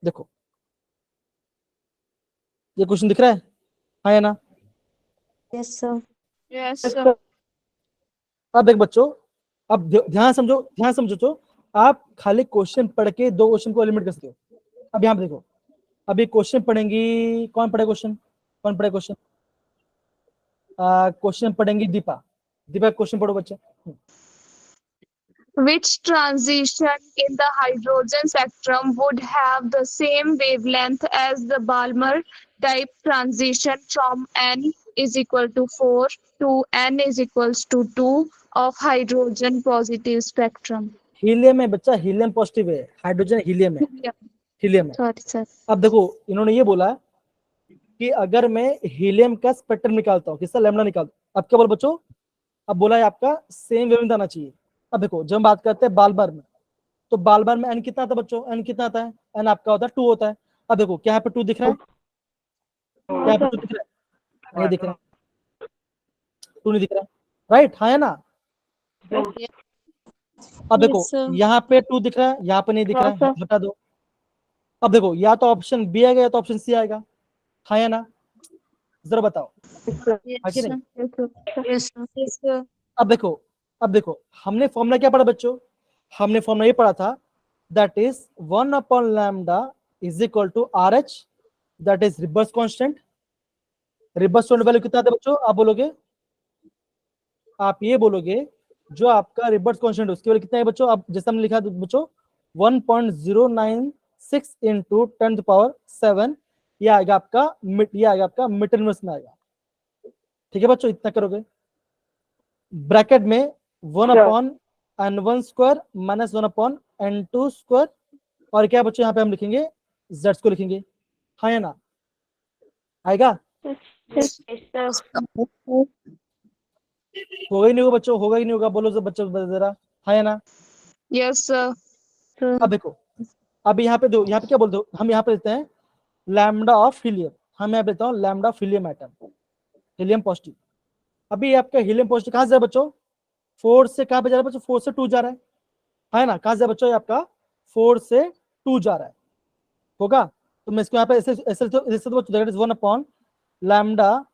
देखो ये क्वेश्चन दिख रहा है, हाँ या ना? Yes, sir. Yes, sir. अब देख बच्चों, अब ध्यान समझो, ध्यान समझो, तो आप खाली क्वेश्चन पढ़ के दो क्वेश्चन को एलिमिनेट कर सकते हो। अब यहाँ पे देखो, अभी क्वेश्चन पढ़ेंगी, कौन पढ़े क्वेश्चन, कौन पढ़े क्वेश्चन? क्वेश्चन पढ़ेंगी दीपा, दीपा क्वेश्चन पढ़ो बच्चे। Which transition in the hydrogen spectrum would have the same wavelength as the Balmer type transition from n is equal to 4 to n is equals to 2 of hydrogen positive spectrum? Helium है बच्चा, हीलियम पॉजिटिव है, हाइड्रोजन हीलियम है, हीलियम है। Sorry, sir. अब देखो इन्होंने ये बोला कि अगर मैं हीलियम का स्पेक्ट्रम निकालता हूँ, किसका लैम्डा निकालता हूँ, अब क्या बोला बच्चों? अब बोला है आपका सेम वेवलेंथ आना चाहिए। अब देखो जब हम बात करते हैं बालबर में, तो बालबर में एन कितना आता है बच्चों? एन कितना आता है? एन आपका होता है 2 होता है। अब देखो क्या यहाँ पे 2 दिख रहा है? क्या यहाँ पे 2 दिख रहा है? नहीं दिख रहा, 2 नहीं दिख रहा, राइट? हाँ है ना? अब देखो Yes, sir. यहाँ पे 2 दिख रहा है, यहाँ पे नहीं दिख रहा है, हटा दो। अब देखो या तो ऑप्शन बी आएगा या तो ऑप्शन सी आएगा, हाँ या ना? जरा बताओ, हाँ कि नहीं? Yes, sir. Yes, sir. अब देखो, अब देखो हमने फॉर्मूला क्या पढ़ा बच्चों? हमने फॉर्मूला ये पढ़ा था, that is 1 upon lambda is equal to R H, that is reverse constant. Reverse constant value कितना था बच्चों? आप बोलोगे, आप ये बोलोगे जो आपका रिवर्स कांस्टेंट उसकी वैल्यू कितना है बच्चों? अब जैसे हमने लिखा बच्चों 1.096 इंटू 10⁻⁷, ये आएगा आपका ये आएगा आपका मीटर इनवर्स में आएगा। ठीक है बच्चों, इतना करोगे, ब्रैकेट में 1 upon n1 square minus 1 upon n2 square, और क्या बच्चों यहाँ पे हम लिखेंगे z को लिखेंगे, हाँ या ना? आएगा? होगा ही नहीं होगा बच्चों? होगा ही नहीं होगा? बोलो बच्चों जरा, हाँ या ना? Yes, sir. अब देखो, अब यहाँ पे दो, यहाँ पे क्या बोलते हो? हम यहाँ पे लेते हैं लैम्डा ऑफ हीलियम, हम यहाँ पे लेता हूँ lambda of helium atom, helium positive. अभी आपका हीलियम पॉजिटिव कहाँ से है बच्चों? 4 से कहाँ पे जा रहा है बच्चों? 4 से 2 जा रहा है ना? कहाँ से बच्चों? आपका 4 से 2 जा रहा है, होगा? तो मैं इसको यहाँ पे ऐसे ऐसे that is 1 upon lambda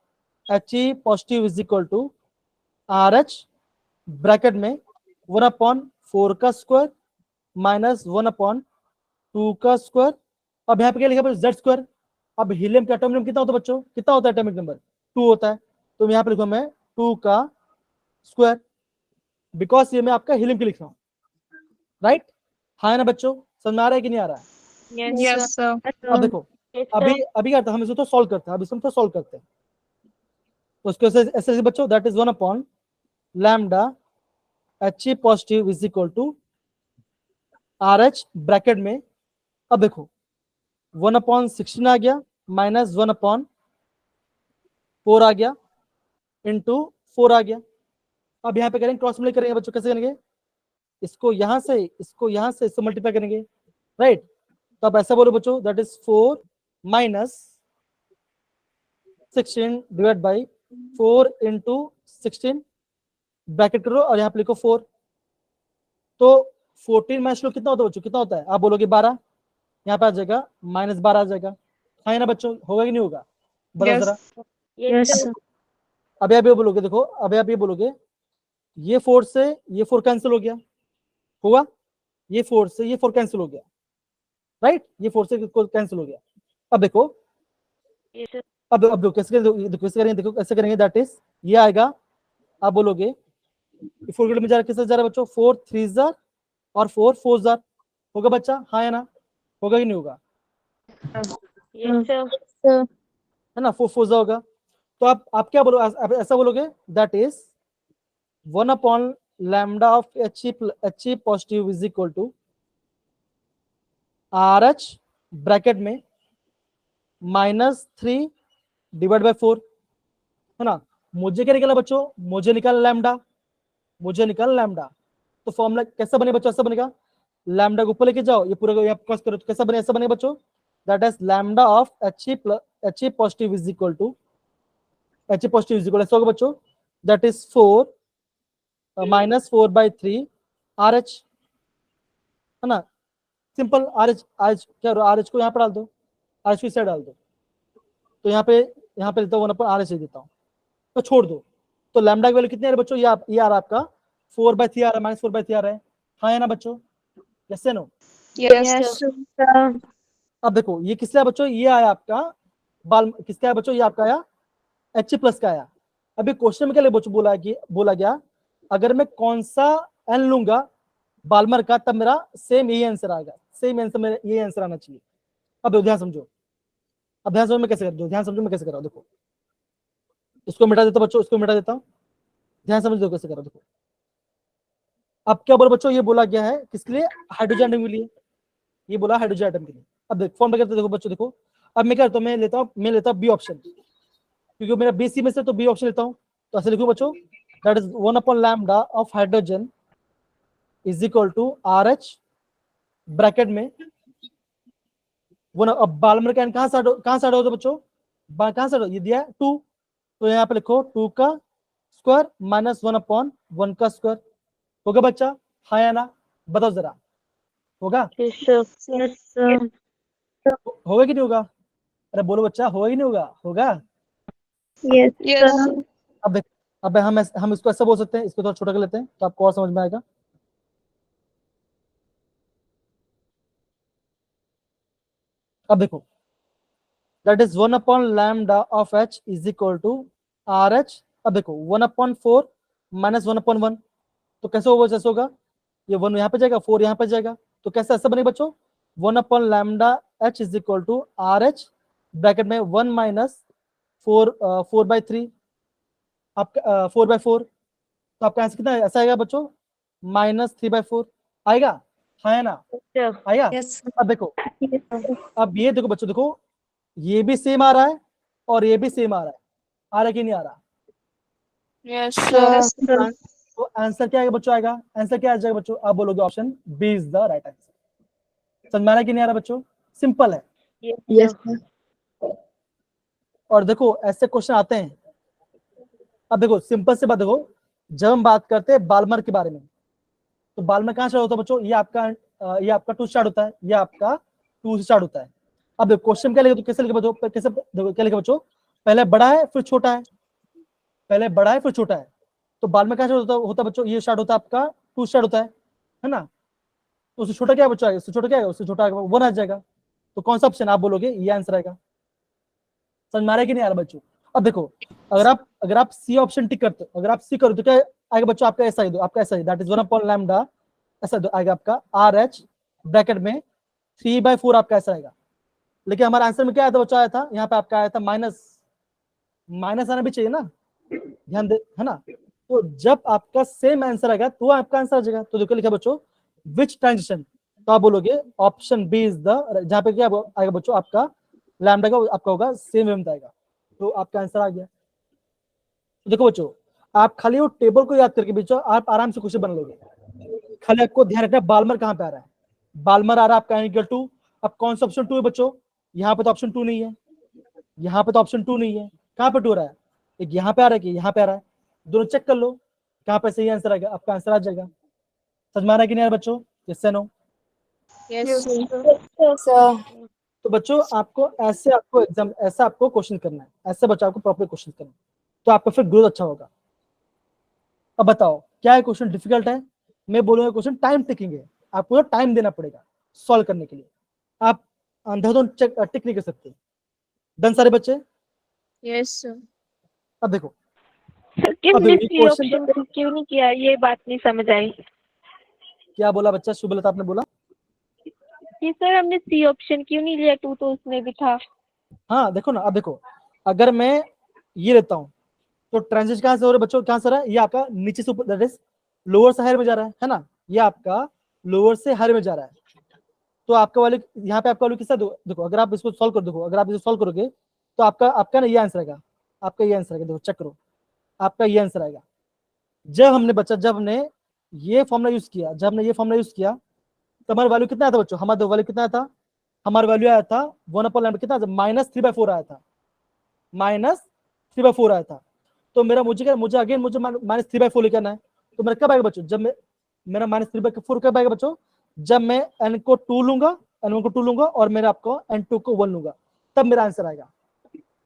He positive is equal to R H, bracket में 1 अपॉन 4 का स्क्वायर माइनस 1 अपॉन 2 का स्क्वायर। अब यहाँ पे क्या लिखा जेड स्क्वायर। अब हीलियम का एटॉमिक नंबर कितना होता है बच्चों? कितना होता है एटॉमिक नंबर? 2 होता है, तो यहाँ पे लिखूँ मैं 2 का स्क्वायर, बिकॉज ये मैं आपका हीलियम के लिख रहा हूँ, राइट? हाँ है ना बच्चों? समझ में आ रहा है कि नहीं आ रहा है? Yes, sir. अब देखो, अभी अभी क्या हम इसको तो सॉल्व करते हैं, अब इसको तो सॉल्व करते हैं, तो उसको ऐसे ऐसे बच्चों that is 1 upon lambda He positive is equal to R H, bracket में अब देखो 1 अपॉन 16 आ गया माइनस 1 अपॉन 4 आ गया इंटू 4 आ गया। अब यहाँ पे करेंगे क्रॉस मल्टीप्लाई करेंगे बच्चों, कैसे करेंगे? इसको यहां से इसको मल्टीप्लाई करेंगे, राइट? तो अब ऐसा बोलो बच्चों that is 4 minus 16 divide by 4 into 16, bracket करो और यहाँ पे लिखो 4, तो 14 माइनस लो कितना होता है बच्चों? कितना होता है? आप बोलोगे 12, यहाँ पे आ जाएगा माइनस 12 आ जाएगा, हाँ ना बच्चों? होगा कि नहीं होगा? बताओ जरा। Yes, sir. अभी आप ये बोलोगे, देखो अभी आप ये बोलोगे ये 4 से ये 4 कैंसिल हो गया, हुआ? ये 4 से ये 4 कैंसिल हो गया, राइट? ये 4 से कैंसिल हो गया। अब देखो, अब देखो कैसे करेंगे, देखो कैसे करेंगे, दैट इज ये आएगा, आप बोलोगे 4 में जा रहा है, किससे जा रहा है बच्चों? 4 3 जार और 4 4 जार, होगा बच्चा? हाँ या ना? होगा कि नहीं होगा? Yes, sir. है ना? 4 4 जार होगा, तो आप क्या बोलो? आप ऐसा बोलोगे that is 1 upon lambda of He positive is equal to R H, bracket में -3 डिवाइड बाय 4, है ना? मुझे क्या निकाला बच्चों? मुझे निकाला लैम्डा, मुझे निकाला लैम्डा, तो फॉर्मूला कैसा बने बच्चों? ऐसा बनेगा, लैम्डा को ऊपर लेके जाओ, ये पूरा क्रॉस करो, तो कैसा बने? ऐसा बने बच्चों, that is lambda of H A positive is equal to H A positive is equal ऐसा होगा बच्चों, that is 4 minus 4/3 R H, है ना। सिंपल आर एच, क्या आर एच को यहाँ पर डाल दो, आर एच की साइड डाल दो, तो यहाँ पे लेता हूँ 1 आर एच देता हूँ, तो छोड़ दो। तो लैम्डा की वैल्यू कितनी आ रही है बच्चों, ये आ रहा है आपका 4/3 आ रहा है, माइनस 4/3 आ रहा है, हाँ है ना बच्चों, यस नो। Yes, sir. अब देखो ये किसका है बच्चों, ये आया आपका किसका है बच्चों, ये आपका आया एच प्लस का आया। अभी क्वेश्चन में क्या बच्चों बोला गया अगर मैं कौन सा एन लूंगा बाल्मर का, तब मेरा सेम यही आंसर आएगा, सेम आंसर मेरा यही आंसर आना चाहिए। अब ध्यान समझो, अब ध्यान समझो मैं कैसे कर रहा हूं, ध्यान समझो मैं कैसे कर रहा हूं। देखो इसको मिटा देता बच्चों, इसको मिटा देता हूं, ध्यान समझ दो कैसे कर रहा हूं। देखो अब क्या बोला बच्चों, ये बोला गया है किसके लिए, हाइड्रोजन एटम के लिए, ये बोला हाइड्रोजन एटम के लिए। अब देखो फॉर्म करते देखो बच्चों, देखो अब मैं क्या करता हूं, मैं लेता हूं बी ऑप्शन, क्योंकि मेरा बी सी में से तो बी ऑप्शन लेता हूं, तो ऐसे लिखो बच्चों, दैट इज 1/लैम्डा of hydrogen is equal to R H bracket में अब बाल्मर का एन कहां से होता बच्चों, कहां से ये दिया है 2, तो यहाँ पे लिखो 2 का स्क्वायर माइनस 1/1 का स्क्वायर, होगा बच्चा, हाँ या ना, बताओ जरा, होगा होगा कि नहीं होगा, अरे बोलो बच्चा, होगा कि नहीं होगा, होगा। Yes, sir. अब हम इसको ऐसा बोल सकते हैं, इसको थोड़ा छोटा कर लेते हैं तो आपको और समझ में आएगा। अब देखो दैट इज 1/लैम्डा of H is equal to R H. अब देखो 1/4 माइनस 1/1, तो कैसे होगा, जैसे होगा ये 1 यहाँ पे जाएगा, 4 यहाँ पे जाएगा, तो कैसे ऐसा बनेगा बच्चों, 1/लैम्डा H is equal to R H bracket में 1 माइनस 4/3 आपका 4/4, तो आपका आंसर कितना है, ऐसा आएगा बच्चों -3/4 आएगा, हाँ ना, आएगा। अब देखो, अब ये देखो बच्चों, देखो ये भी सेम आ रहा है और ये भी सेम आ रहा है कि नहीं आ रहा, यस सर, तो आंसर क्या आएगा बच्चों, आंसर क्या आ जाएगा बच्चों, आप बोलोगे option B is the right answer. समझ में आ रहा है कि नहीं आ रहा बच्चों, सिंपल है। Yes, sir. और देखो ऐसे क्वेश्चन आते हैं। अब देखो सिंपल से बात देखो, जब हम बात करते हैं बाल्मर के बारे में, तो बाल्मर कहाँ स्टार्ट होता है बच्चों, ये आपका 2 स्टार्ट होता है, ये आपका 2 से स्टार्ट होता है। अब क्वेश्चन क्या लिखे, तो कैसे लिखे बच्चों, कैसे देखो क्या लिखे बच्चों, पहले बड़ा है फिर छोटा है, पहले बड़ा है फिर छोटा है, तो बाल्मर कहाँ स्टार्ट होता है बच्चों, ये स्टार्ट होता है आपका 2 स्टार्ट होता है ना, तो उससे छोटा क्या बच्चों आएगा, उससे छोटा क्या आएगा, उससे छोटा 1 आ जाएगा, तो कौन सा ऑप्शन आप बोलोगे, ये आंसर आएगा। समझ में आ रहा है कि नहीं आ रहा बच्चों। अब देखो अगर आप सी ऑप्शन टिक करते हो, अगर आप सी करो तो क्या आएगा बच्चों, आपका ऐसा ही दो, आपका ऐसा ही, दैट इज 1/लैम्डा ऐसा आएगा आपका आर एच ब्रैकेट में 3/4 आपका ऐसा आएगा। लेकिन हमारा आंसर में क्या आया था बच्चों, आया था यहाँ पे आपका आया था माइनस आना भी चाहिए ना, ध्यान दे, है ना। तो जब आपका सेम आंसर आएगा तो आपका आंसर आ जाएगा। तो देखो लिखा बच्चों विच ट्रांजिशन, तो आप बोलोगे ऑप्शन बी इज द, जहाँ पे क्या आएगा बच्चों, आपका लैम्डा का आपका होगा सेम वेवलेंथ आएगा, तो आपका आंसर आ गया। तो देखो बच्चों, आप खाली वो टेबल को याद करके बच्चों आप आराम से क्वेश्चन बना लोगे। खाली आपको ध्यान रखना बाल्मर कहाँ पे आ रहा है, बाल्मर आ रहा है आपका एंगल 2। अब कौन सा ऑप्शन 2 है बच्चों, यहाँ पे तो ऑप्शन 2 नहीं है, यहाँ पे तो ऑप्शन 2 नहीं है, कहाँ पे 2 रहा है, एक यहाँ पे आ रहा है कि यहाँ पे आ रहा है, दोनों चेक कर लो कहाँ पे सही आंसर आएगा, आपका आंसर आ जाएगा। समझ में आ रहा है कि नहीं यार बच्चों, यस नो। Yes sir. तो बच्चों आपको ऐसा आपको क्वेश्चन करना है, ऐसे बच्चों आपको प्रॉपर क्वेश्चन करना है, तो आपका फिर ग्रोथ अच्छा होगा। अब बताओ क्या है क्वेश्चन, डिफिकल्ट है, मैं बोलूंगा क्वेश्चन टाइम टेकिंग है, आपको टाइम देना पड़ेगा सॉल्व करने के लिए, आप अंधाधुंध टिक नहीं कर सकते। डन सारे बच्चे, यस सर, अब देखो हमने ये सी क्वेश्चन ऑप्शन क्यों नहीं किया, ये बात नहीं समझ आई क्या बोला बच्चा, शुभलता आपने बोला, कि सर हमने सी ऑप्शन क्यों नहीं लिया, 2 तो उसमें भी था। हाँ देखो ना, अब देखो अगर मैं ये लेता हूँ तो ट्रांजिशन कहाँ से हो रहा है बच्चों, कहाँ से रहा है, ये आपका नीचे से ऊपर, दैट इज लोअर से हायर में जा रहा है ना, ये आपका लोअर से हायर में जा रहा है। तो आपका वाले यहाँ पे आपका वाले किसका देखो, अगर आप इसको सॉल्व कर, देखो अगर आप इसको सॉल्व करोगे तो आपका आपका ना ये आंसर आएगा, आपका ये आंसर आएगा, देखो चेक करो, आपका ये आंसर आएगा। जब हमने ये फॉर्मूला यूज किया, तो हमारा वैल्यू कितना था बच्चों, हमारा वैल्यू कितना था हमारा वैल्यू आया था 1/λ कितना, -3/4 आया था, -3/4 आया था। तो मेरा मुझे अगेन मुझे -3/4 लेकर है। तो मेरा कब आएगा बच्चों, जब मेरा -3/4 कब आएगा बच्चों, जब मैं n को 2 लूंगा, n1 को 2 लूंगा और मेरा आपको n2 को 1 लूंगा, तब मेरा आंसर आएगा।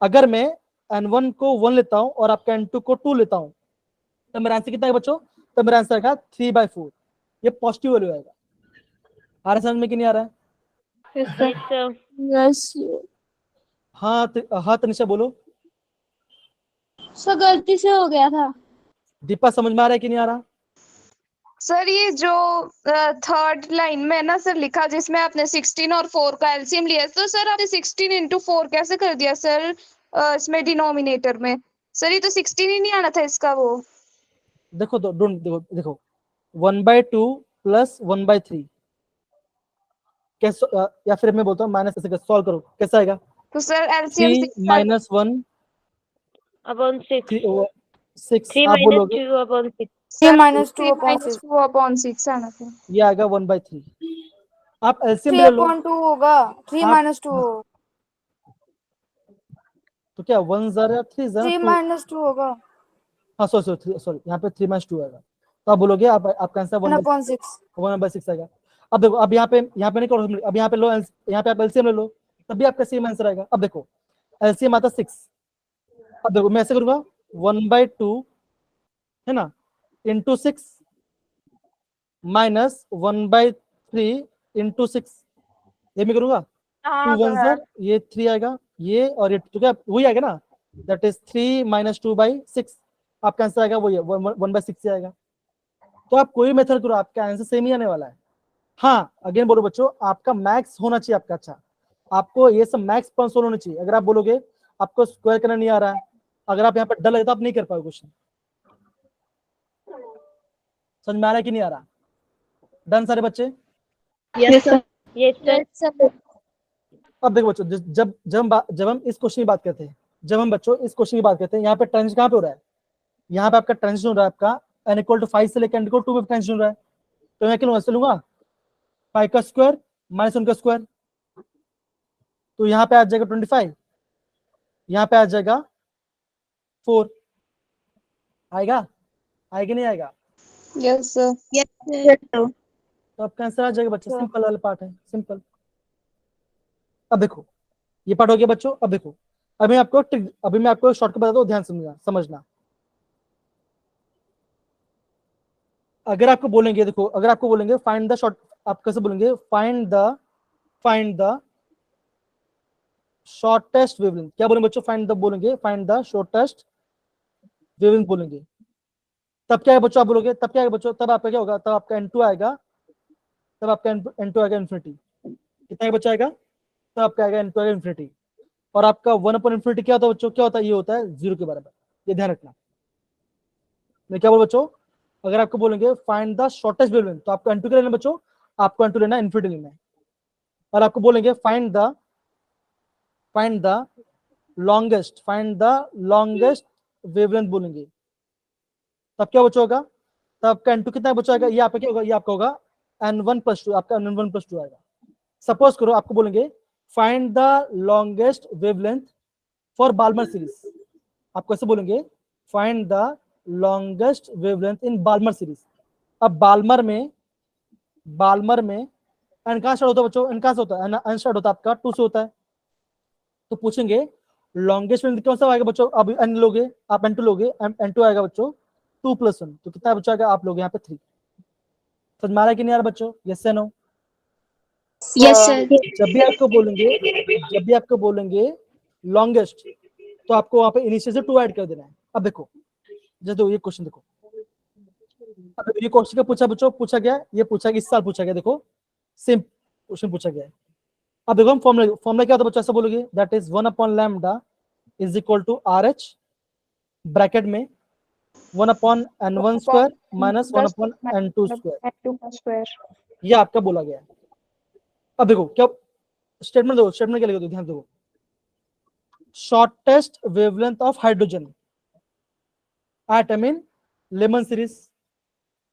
अगर मैं n1 को 1 लेता हूं और आपका n2 को 2 लेता हूं, तब मेरा आंसर कितना है बच्चों, तब मेरा आंसर आएगा 3/4। ये पॉजिटिव वैल्यू आएगा। आ रहा समझ में कि नहीं आ रहा है? Yes, sir. यस हाँ तनिषा बोलो। सर गलती से हो गया था। दीपा समझ में आ रहा है कि नहीं आ रहा? सर ये जो थर्ड लाइन में ना सर लिखा, जिसमें आपने 16 और 4 का एलसीएम लिया, तो सर आपने 16 × 4 कैसे कर दिया सर इसमें डिनोमिनेटर में? सर ये तो 16 ही नहीं आना था इसका वो। देखो देखो 1/2 + 1/3 कैसे, या फिर मैं बोलता हूँ माइनस ऐसे सॉल्व करो, कैसा आएगा? तो सर एलसीएम 3 - 1 Upon 6. 6 3 आप minus बोलोगे 2 upon 6. 3 - 2/6 2/6 आना था। ये आएगा 1/3। आप एलसीएम 3 ले लो, upon 2 होगा, 3 आप - 2 तो क्या 1 ज़रा 3 ज़रा 3 2, - 2 होगा, हाँ सॉरी यहाँ पे 3 - 2 आएगा। तो आप बोलोगे आपका आंसर 1/6 1/6 आएगा। अब देखो, अब यहाँ पे नहीं करो, अब यहाँ पे लो, यहाँ पे आप एलसीएम ले लो, तभी आपका सेम आंसर आएगा। अब देखो एलसीएम आता 6, अब देखो मैं ऐसे करूंगा 1/2 है ना, इंटू 6 माइनस 1/3 इंटू 6, ये मैं करूंगा। 2 1 सर ये 3 आएगा, ये और ये तो क्या वही आएगा ना, दैट इज 3 - 2/6। आपका आंसर आएगा वही 1/6 आएगा। तो आप कोई मेथड करो, आपका आंसर सेम ही आने वाला है। हाँ अगेन बोलो बच्चों, आपका मैथ्स होना चाहिए आपका अच्छा, आपको ये सब मैथ्स पर सोल्व होना चाहिए। अगर आप बोलोगे आपको स्क्वायर करना नहीं आ रहा है, अगर आप यहाँ पर डर लगता, आप नहीं कर पाओगे क्वेश्चन। समझ में आ रहा है कि नहीं आ रहा? डन सारे बच्चे? Yes, sir. Yes, sir. Sir अब देखो बच्चों, जब हम इस क्वेश्चन की बात करते हैं, जब हम बच्चों इस क्वेश्चन की बात करते हैं, यहाँ पे ट्रांजिशन कहाँ पे हो रहा है? यहाँ पे आपका ट्रांजिशन हो रहा है आपका n = 5 से लेकर n = 2 में ट्रांजिशन हो रहा है। तो मैं क्या लूंगा, ऐसे लूंगा 5 का स्क्वायर माइनस 1 का स्क्वायर, तो यहाँ पे आ जाएगा 25, यहाँ पे आ जाएगा 4, आएगा आएगा नहीं आएगा? Yes sir. तो आपका आंसर आ जाएगा बच्चों, सिंपल वाला पार्ट है, सिंपल। अब देखो ये पार्ट हो गया बच्चों। अब देखो अभी मैं आपको शॉर्टकट बताता हूँ, ध्यान समझना। अगर आपको बोलेंगे, देखो अगर आपको बोलेंगे फाइंड द शॉर्ट, आप कैसे बोलेंगे, फाइंड द शॉर्टेस्ट वेवलेंथ। क्या बोलेंगे बच्चों? फाइंड द शॉर्टेस्ट वेवलेंथ बोलेंगे। तब क्या है बच्चों, आप बोलोगे तब क्या है बच्चों, तब आपका क्या होगा, तब आपका n2 आएगा, तब आपका n2 आएगा इन्फिनिटी। कितना बच्चा आएगा? तब आपका आएगा n2 आएगा इन्फिनिटी। और आपका 1/∞ क्या होता है बच्चों? क्या होता है? ये होता है 0 के बराबर। ये ध्यान रखना। मैं क्या बोल बच्चों, अगर आपको बोलेंगे फाइंड द शॉर्टेस्ट वेवलेंथ, तो आपको n2 लेना बच्चों, आपको n2 लेना, इन्फिनिटी लेना है। और आपको बोलेंगे फाइंड द लॉन्गेस्ट वेवलेंथ बोलेंगे, तब क्या बच्चा होगा? तब आपका n2 कितना बच्चा आएगा? ये आपका क्या होगा? ये आपका होगा n1 + 2, आपका n1 + 2 आएगा। सपोज करो आपको बोलेंगे find the longest wavelength for Balmer series, आप कैसे बोलेंगे? Find the longest wavelength in Balmer series. अब बाल्मर में एन कहां स्टार्ट होता है बच्चों? एन कहां से होता है? एन स्टार्ट होता है आपका 2 से होता है। तो पूछेंगे लॉन्गेस्ट वेवलेंथ कौन सा आएगा बच्चों? अब एन लोगे, आप n2 लोगे, n2 आएगा बच्चों 2 + 1, तो कितना बच्चा आएगा? आप लोग यहाँ पे 3। समझ में आ रहा है कि नहीं आ रहा बच्चों? यस या नो? यस सर जब भी आपको बोलेंगे लॉन्गेस्ट, तो आपको वहां पे इनिशियल से 2 ऐड कर देना है। अब देखो जैसे ये क्वेश्चन देखो, अब ये क्वेश्चन का पूछा बच्चों, पूछा गया, ये पूछा गया, इस साल पूछा गया, देखो सेम क्वेश्चन पूछा गया है। अब देखो हम फॉर्मूला क्या होता है बच्चों? ऐसा बोलोगे दैट इज 1/λ = RH, ब्रैकेट में 1/n1² - 1/n2²। ये आपका बोला गया है। अब देखो क्या स्टेटमेंट क्या लिखा, ध्यान देखो, shortest wavelength of hydrogen atom in Lyman series.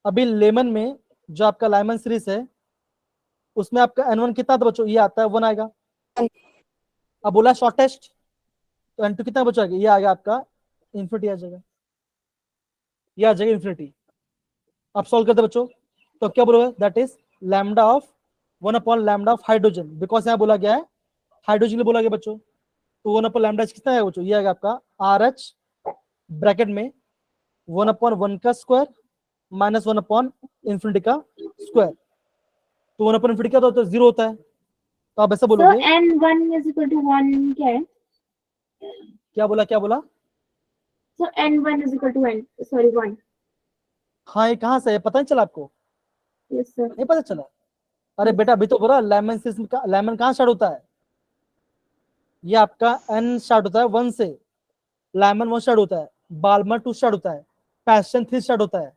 अभी लेमन में जो आपका लाइमन सीरीज है उसमें आपका n1 कितना था बच्चों, ये आता है 1 आएगा। अब बोला शॉर्टेस्ट, तो n2 कितना बच्चों आएगा, ये आ गया आपका इन्फिनिटी आ जाएगा, ये आ जाएगा इन्फिनिटी। अब सॉल्व करते बच्चों, तो क्या बोलोगे, that is lambda of 1 upon lambda of hydrogen, because यहाँ बोला गया है हाइड्रोजन के लिए बोला गया बच्चों, तो 1 अपॉन लैम्डा कितना है बच्चों, ये आएगा आपका RH ब्रैकेट में 1 अपॉन 1 का स्क्वायर माइनस 1 अपॉन इन्फिनिटी का स्क्वायर, तो 1 अपॉन इन्फिनिटी क्या होता है, 0 होता है, तो आप ऐसा बोलोगे। n1 is equal to 1 क्या है? क्या बोला So n1 is equal to 1. हाँ, ये कहाँ से है, पता नहीं चला आपको, Yes sir. नहीं पता चला? अरे बेटा अभी तो बोला लेमन से, लेमन कहाँ स्टार्ट होता है, ये आपका n स्टार्ट होता है 1 से, लेमन 1 स्टार्ट होता है, बाल्मर 2 स्टार्ट होता है, पैशन 3 स्टार्ट होता है,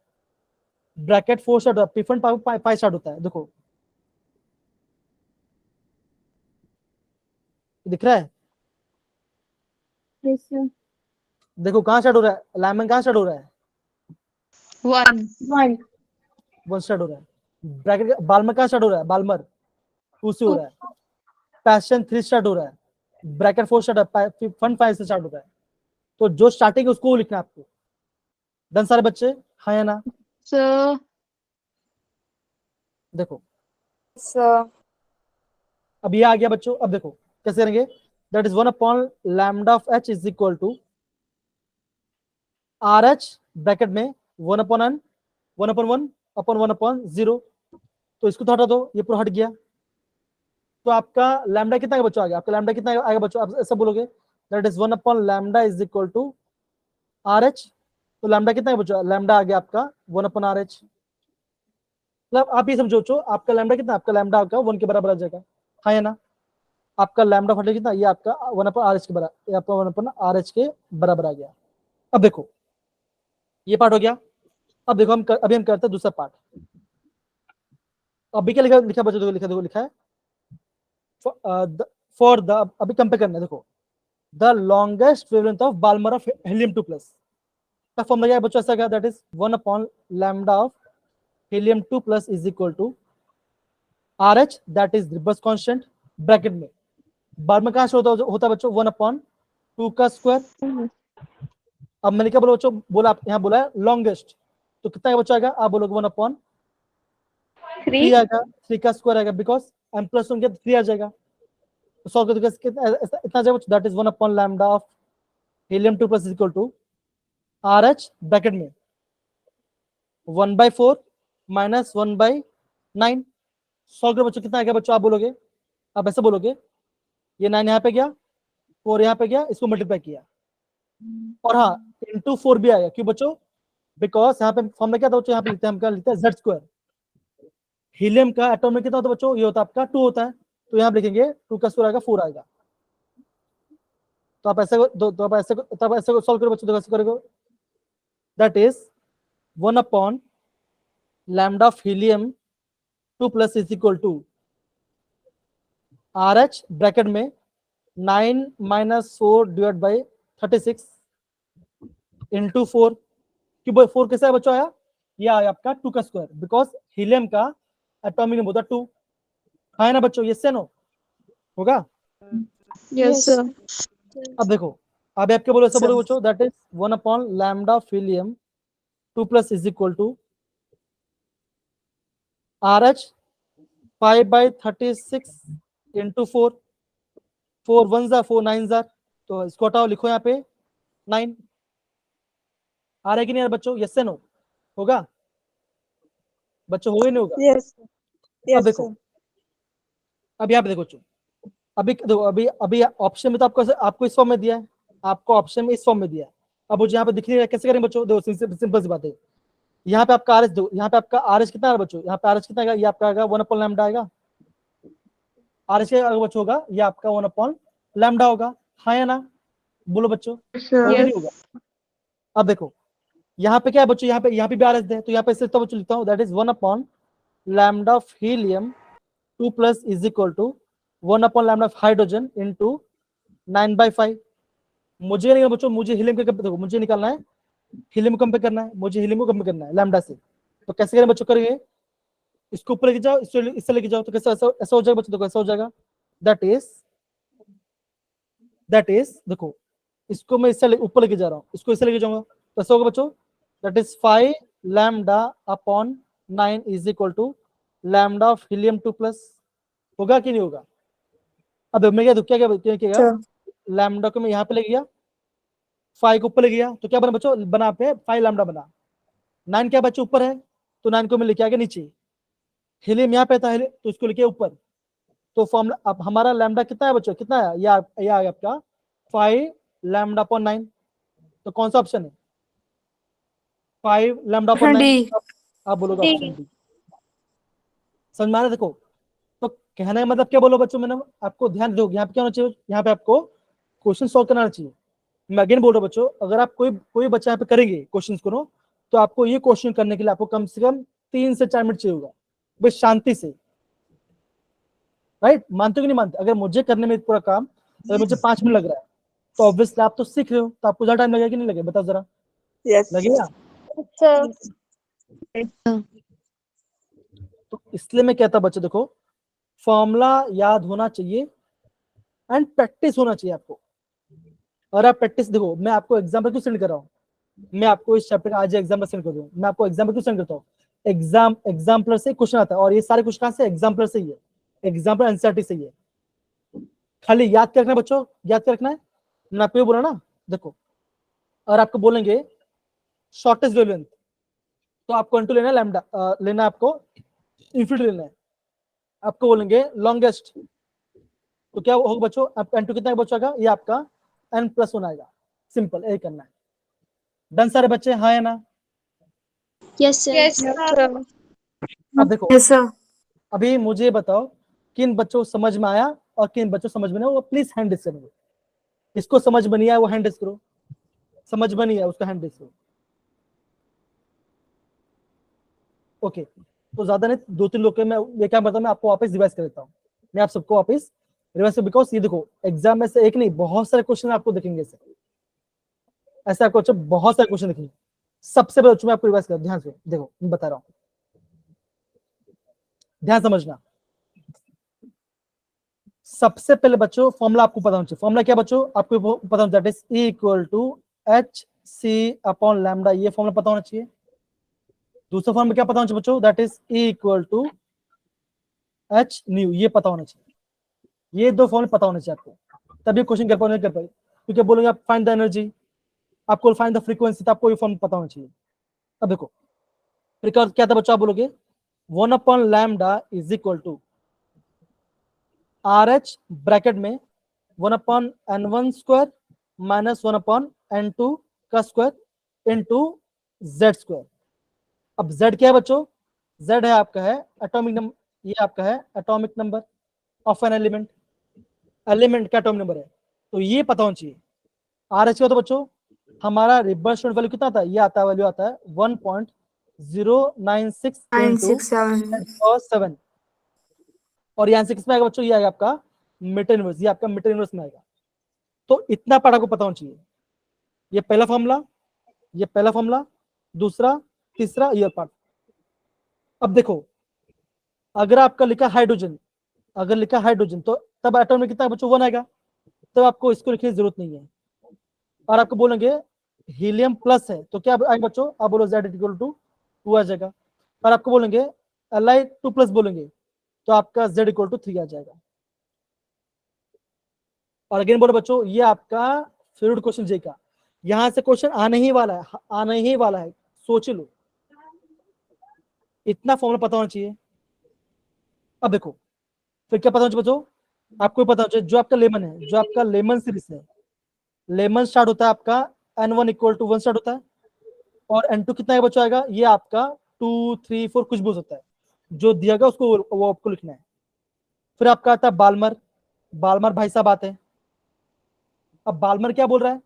ब्रैकेट 4 स्टार्ट होता है, पिफन 5 स्टार्ट होता है। देखो दिख रहा है, Yes sir. देखो कहाँ स्टार्ट हो रहा है, लेमन कहाँ स्टार्ट हो रहा है, 1. 1. 1 स्टार्ट हो रहा है, ब्रैकेट बाल्मर कहाँ स्टार्ट हो रहा है, बाल्मर 2 से हो रहा है, पैशन 3 स्टार्ट हो रहा है, ब्रैकेट 4 स्टार्ट होता है, फन 5 से स्टार्ट होता है, तो जो स्टार्टिंग है उसको लिखना है आपको। डन सारे बच्चे, हाँ या ना? So, देखो sir. अब ये आ गया बच्चों, अब देखो कैसे करेंगे, that is 1 upon lambda of h is equal to RH bracket में 1 upon n 1 upon 1 upon 1 upon 0, तो इसको तो हटा दो, ये पूरा हट गया, तो आपका लैम्डा कितना है बच्चों, आ गया आपका लैम्डा कितना आएगा बच्चों, आप ऐसा बोलोगे that is 1 upon lambda is equal to RH, तो लैम्डा कितना है बच्चों, लैम्डा आ गया आपका 1 अपॉन RH, मतलब आप ये समझो बच्चों, आपका लैम्डा कितना, आपका लैम्डा आपका 1 के बराबर आ जाएगा, हाँ या ना? आपका लैम्डा फटे कितना, ये आपका 1 अपॉन RH के बराबर, ये आपका 1 अपॉन RH के बराबर आ गया। अब देखो ये पार्ट हो गया, अब देखो अभी हम करते हैं दूसरा पार्ट। अभी क्या लिखा बच्चों, देखो लिखा है फॉर द, अभी कंपेयर करना है, देखो the longest wavelength of Balmer of helium 2 plus का फॉर्मूला क्या है बच्चों, ऐसा क्या, that is 1 upon lambda of helium 2 plus is equal to RH, that is reverse constant bracket में बाल्मर कहां से होता है बच्चों, 1 अपॉन 2 का स्क्वायर। अब मैंने क्या बोला बच्चों, बोला आप यहाँ बोला है लॉन्गेस्ट, तो कितना बच्चों आएगा, आप बोलोगे 1 अपॉन 3 आएगा, 3 का स्क्वायर आएगा, बिकॉज m प्लस 1 3 आ जाएगा, तो सॉल्व करके कितना इतना जाएगा, that is 1 upon lambda of helium 2 plus equal to RH bracket में 1/4 माइनस 1/9, सॉल्व करो बच्चों, कितना आ गया बच्चों, आप बोलोगे, आप ऐसे बोलोगे, ये 9 यहाँ पे गया, 4 यहाँ पे गया, इसको मल्टीप्लाई किया, और हाँ इंटू 4 भी आएगा, क्यों बच्चों, बिकॉज यहाँ पे फॉर्म में क्या था बच्चों, यहाँ पे लिखते हैं, हम क्या लिखते हैं, Z स्क्वायर, हीलियम का एटॉम में कितना होता है बच्चों, ये होता है आपका 2 होता है, तो यहाँ लिखेंगे 2 का स्क्वायर आएगा 4 आएगा, तो आप ऐसे सॉल्व करो बच्चों, देखो ऐसे करोगे, that is 1 upon lambda of helium 2 plus is equal to RH bracket में 9 माइनस 4 डिवाइड बाई 36 इंटू 4, क्यों 4 कैसे है बच्चों आया, ये आया आपका 2 का स्क्वायर, बिकॉज हीलियम का एटॉमिक नंबर होता 2, है ना बच्चों, ये से नो होगा। yes sir. अब देखो अब आप क्या बोलो, ऐसा बोलो बच्चों, that is 1 upon lambda of helium 2 plus is equal to RH 5/36 into 4, 4 1 जार 4 9 जार, तो इसको हटाओ, लिखो यहाँ पे 9, आ रहा है कि नहीं यार बच्चों, यस से नो होगा बच्चों, होगा नहीं होगा? Yes. अब देखो अब यहाँ पे देखो बच्चों, अभी देखो अभी ऑप्शन में तो आपको इस फॉर्म में दिया है, आपको ऑप्शन में इस फॉर्म में दिया है, अब मुझे यहाँ पे दिख नहीं रहा है, कैसे करें बच्चों, देखो सिंपल सी बात है, यहाँ पे आपका RH, यहाँ पे आपका RH कितना है बच्चों, यहाँ पे RH कितना आएगा, ये आपका आएगा 1 अपॉन लैम्डा आएगा, RH का बच्चों होगा, ये आपका 1 अपॉन लैम्डा होगा, हाँ या ना, बोलो बच्चों, होगा नहीं होगा? अब देखो यहाँ पे क्या है बच्चों, यहाँ पे भी RH है, तो यहाँ पे सिर्फ बच्चों लिखता हूँ, that is 1 upon lambda of helium 2 plus is equal to 1 upon lambda of hydrogen into 9/5, मुझे नहीं बच्चों, मुझे हीलियम का देखो, मुझे निकालना है, हीलियम को कंपेयर करना है, मुझे हीलियम को कंपेयर करना है लैम्डा से, तो कैसे करें बच्चों, करेंगे इसको ऊपर लेके जाओ, इससे लेके जाओ, तो कैसा ऐसा ऐसा हो जाएगा बच्चों, देखो ऐसा हो जाएगा। दैट इज देखो, इसको मैं इससे ऊपर लेके जा रहा हूँ, इसको इससे लेके जाऊंगा, तो ऐसा होगा बच्चों, that is 5 lambda upon 9 is equal to lambda of helium 2 plus. होगा कि नहीं होगा? अब मैं क्या लैम्डा को मैं यहाँ पे ले गया, 5 को ऊपर ले गया, तो क्या बना बच्चों, बना पे 5 लैम्डा बना। 9 क्या बच्चों ऊपर है, तो 9 को मैं लेके आ गया नीचे। हीलियम यहाँ पे था, तो इसको लेके ऊपर। तो फॉर्मूला अब हमारा लैम्डा कितना है बच्चों, कितना है, ये आ गया आपका 5 लैम्डा अपॉन 9। तो कौन सा ऑप्शन है? 5 लैम्डा अपॉन 9। आप बोलोगे ऑप्शन डी। समझ में आ रहा है? देखो, तो कहने का मतलब क्या बोलो बच्चों, मैंने आपको ध्यान दो, यहाँ पे क्या होना चाहिए, यहाँ पे आपको क्वेश्चन सॉल्व करना चाहिए। मैं अगेन बोल रहा हूँ बच्चों, अगर आप कोई बच्चा यहाँ पे करेंगे क्वेश्चन को, तो आपको ये क्वेश्चन करने के लिए आपको कम से कम 3 से 4 मिनट चाहिए होगा, बस शांति से। राइट? मानते हो कि नहीं मानते? अगर मुझे करने में पूरा काम अगर मुझे 5 मिनट लग रहा है, तो ऑब्वियसली आप तो सीख रहे हो, तो आपको ज्यादा टाइम लगेगा कि नहीं लगेगा, बताओ जरा। लगेगा? तो इसलिए मैं कहता बच्चों, देखो फॉर्मूला याद होना चाहिए एंड प्रैक्टिस होना चाहिए आपको। और आप प्रैक्टिस, देखो मैं आपको एग्जाम्पल क्यों सेंड कर रहा हूँ, मैं आपको इस चैप्टर का आज एग्जाम्पल सेंड कर दूँ, मैं आपको एग्जाम्पल क्यों सेंड करता हूँ, एग्जाम्पलर से क्वेश्चन आता है, और ये सारे क्वेश्चन से एग्जाम्पलर से ही है, एग्जाम्पल एनसीईआरटी से ही है। खाली याद कर रखना है बच्चों, याद कर रखना है। मैंने आपको ये बोला ना, देखो और आपको बोलेंगे शॉर्टेस्ट वेवलेंथ, तो आपको N2 लेना है, लैम्डा लेना है, आपको इन्फिनिटी लेना है। आपको बोलेंगे लॉन्गेस्ट, तो क्या होगा बच्चों, आपका N2 कितना बचेगा, ये आपका N+1 आएगा। सिंपल, यही करना है। डन सारे बच्चे, हाँ या ना? Yes sir. अब देखो, Yes, sir. अभी मुझे बताओ किन बच्चों को समझ में आया और किन बच्चों समझ में नहीं, वो प्लीज हैंड रेज करो। इसको समझ में नहीं आया वो हैंड रेज करो, समझ में नहीं आया उसका हैंड रेज करो। ओके, तो ज्यादा नहीं, 2-3 लोग के मैं ये क्या बताऊं, मैं आपको वापस रिवाइज कर देता हूँ, मैं आप सबको वापस रिवाइज, बिकॉज ये देखो एग्जाम में से एक नहीं बहुत सारे क्वेश्चन आपको दिखेंगे, ऐसे आपको बहुत सारे क्वेश्चन दिखेंगे। सबसे पहले मैं आपको रिवाइज कर, ध्यान से देखो, मैं बता रहा हूँ, ध्यान समझना। सबसे पहले बच्चों फॉर्मूला आपको पता होना चाहिए। फॉर्मूला क्या बच्चों, आपको पता होना चाहिए, that is E equal to HC upon lambda, ये फॉर्मूला पता होना चाहिए। दूसरा फॉर्मूला क्या पता होना चाहिए बच्चों, that is E equal to H nu, ये पता होना चाहिए। ये 2 फॉर्मूले पता होने चाहिए आपको, तभी क्वेश्चन कर पाओगे, नहीं कर पाए, क्योंकि बोलेंगे आप फाइंड द एनर्जी, आपको फाइंड द फ्रीक्वेंसी, तो आपको ये फॉर्मूला पता होना चाहिए। अब देखो फ्रीक्वेंसी क्या था बच्चों, आप बोलोगे 1 upon lambda is equal to RH bracket में 1 upon N1 square minus 1 upon N2 का स्क्वायर इनटू Z स्क्वायर। अब Z क्या है बच्चों, Z है आपका है एटॉमिक नंबर, ये आपका है atomic number of an element, element का एटॉमिक नंबर है, तो ये पता होना चाहिए। RH क्या होता है बच्चों, हमारा रिवर्स वैल्यू कितना आता है, ये आता है, वैल्यू आता है 1.096 into 10⁻⁷, और यहाँ से किसमें आएगा बच्चों, ये आएगा आपका मीटर इनवर्स, ये आपका मीटर इनवर्स में आएगा। तो इतना पार्ट आपको पता होना चाहिए। ये पहला फॉर्मूला, ये पहला फॉर्मूला, दूसरा, तीसरा, ये पार्ट। अब देखो अगर आपका लिखा हाइड्रोजन, अगर लिखा हाइड्रोजन, तो तब एटॉम में कितना बच्चों 1 आएगा, तब आपको इसको लिखने की जरूरत नहीं है। और आपको बोलेंगे हीलियम प्लस है, तो क्या आएगा बच्चों, आप बोलो Z इक्वल टू 2 आ जाएगा। और आपको बोलेंगे Li2 प्लस बोलेंगे, तो आपका Z इक्वल टू 3 आ जाएगा। और अगेन बोलो बच्चों, ये आपका फेवरेट क्वेश्चन जे का, यहां से क्वेश्चन आने ही वाला है, आने ही वाला है, सोच लो। इतना फॉर्मूला पता होना चाहिए। अब देखो फिर क्या पता होना चाहिए बच्चों, आपको पता होना चाहिए जो आपका लेमन है, जो आपका लेमन सीरीज है, लेमन स्टार्ट होता है आपका N1 इक्वल टू 1 स्टार्ट होता है, और N2 कितना है बच्चों आएगा, ये आपका 2, 3, 4 कुछ भी हो सकता है, जो दिया गया उसको वो आपको लिखना है। फिर आपका आता है बाल्मर, बाल्मर भाई साहब आते हैं। अब बाल्मर क्या बोल रहा है,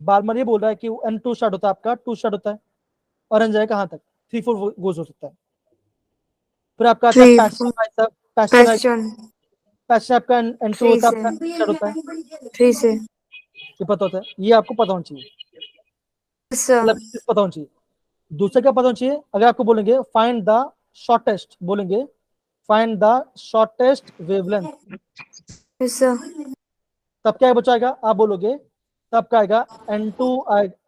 बाल्मर ये बोल रहा है कि N2 स्टार्ट होता है आपका, 2 स्टार्ट होता है और एन जाएगा कहां तक, 3, 4 गोज हो सकता है। फिर आपका आता है पैशन भाई साहब, पैशन आपका N2 होता है, आपका स्टार्ट होता है, 3 से ये पता होता है, ये आपको पता होना चाहिए, मतलब पता होना चाहिए। दूसरा क्या पता होना चाहिए, अगर आपको बोलेंगे फाइंड द शॉर्टेस्ट, बोलेंगे find the shortest wavelength, Yes, sir. तब क्या बचाएगा, आप बोलोगे तब क्या आएगा, n2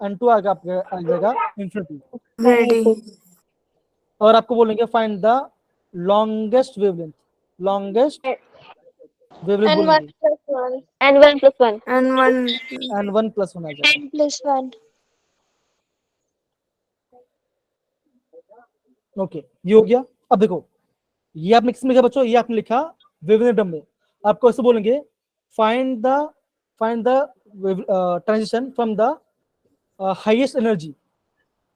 n2 आएगा, आपका आ जाएगा इंफिनिटी। Infinity. और आपको बोलेंगे find the longest wavelength, longest wavelength N1 बोलेंगे, plus 1. N1 plus 1. And one. n1 plus 1 आ जाएगा। N plus 1. ओके, ये हो गया। अब देखो, ये आपने किसमें लिखा बच्चों, ये आपने लिखा वेवलेंथ टर्म में। आपको ऐसे बोलेंगे find the transition from the highest energy.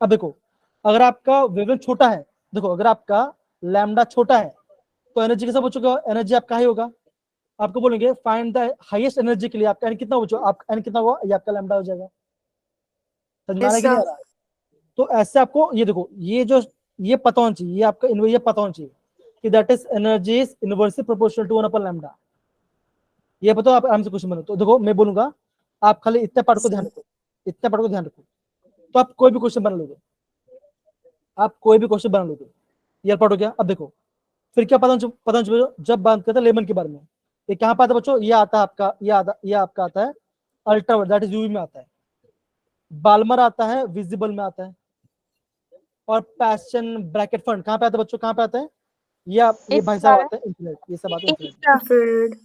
अब देखो, अगर आपका वेवलेंथ छोटा है, देखो अगर आपका लैम्डा छोटा है तो एनर्जी कैसा बचेगा, एनर्जी आपका हाई होगा। आपको बोलेंगे फाइंड द हाईएस्ट एनर्जी के लिए आपका एन कितना बचो, आप एन कितना होगा, ये आपका लैम्डा हो जाएगा। समझ में आ रहा है Yes, कि नहीं आ sir. रहा है? तो ऐसे आपको ये देखो, ये पता होना चाहिए, ये आपका ये पता होना चाहिए कि that is energy is inversely proportional to 1 upon lambda. ये बताओ, आप आराम से क्वेश्चन बनो। तो देखो मैं बोलूंगा, आप खाली इतने पार्ट को ध्यान रखो, इतने पार्ट को ध्यान रखो, तो आप कोई भी क्वेश्चन बना लोगे, आप कोई भी क्वेश्चन बना लोगे। ये पार्ट हो गया। अब देखो फिर क्या पता जब बात करते हैं लेमन के बारे में, ये कहाँ पे आता है बच्चों, ये आता है आपका, ये आपका आता है अल्ट्रा दैट इज यूवी में आता है, बाल्मर आता है विजिबल में आता है, और पैशन ब्रैकेट फंड कहाँ पे आता है बच्चों, कहाँ पे आता है, ये भाई साहब आते हैं इंफ्रारेड, ये सब आते हैं इंफ्रारेड। Infrared.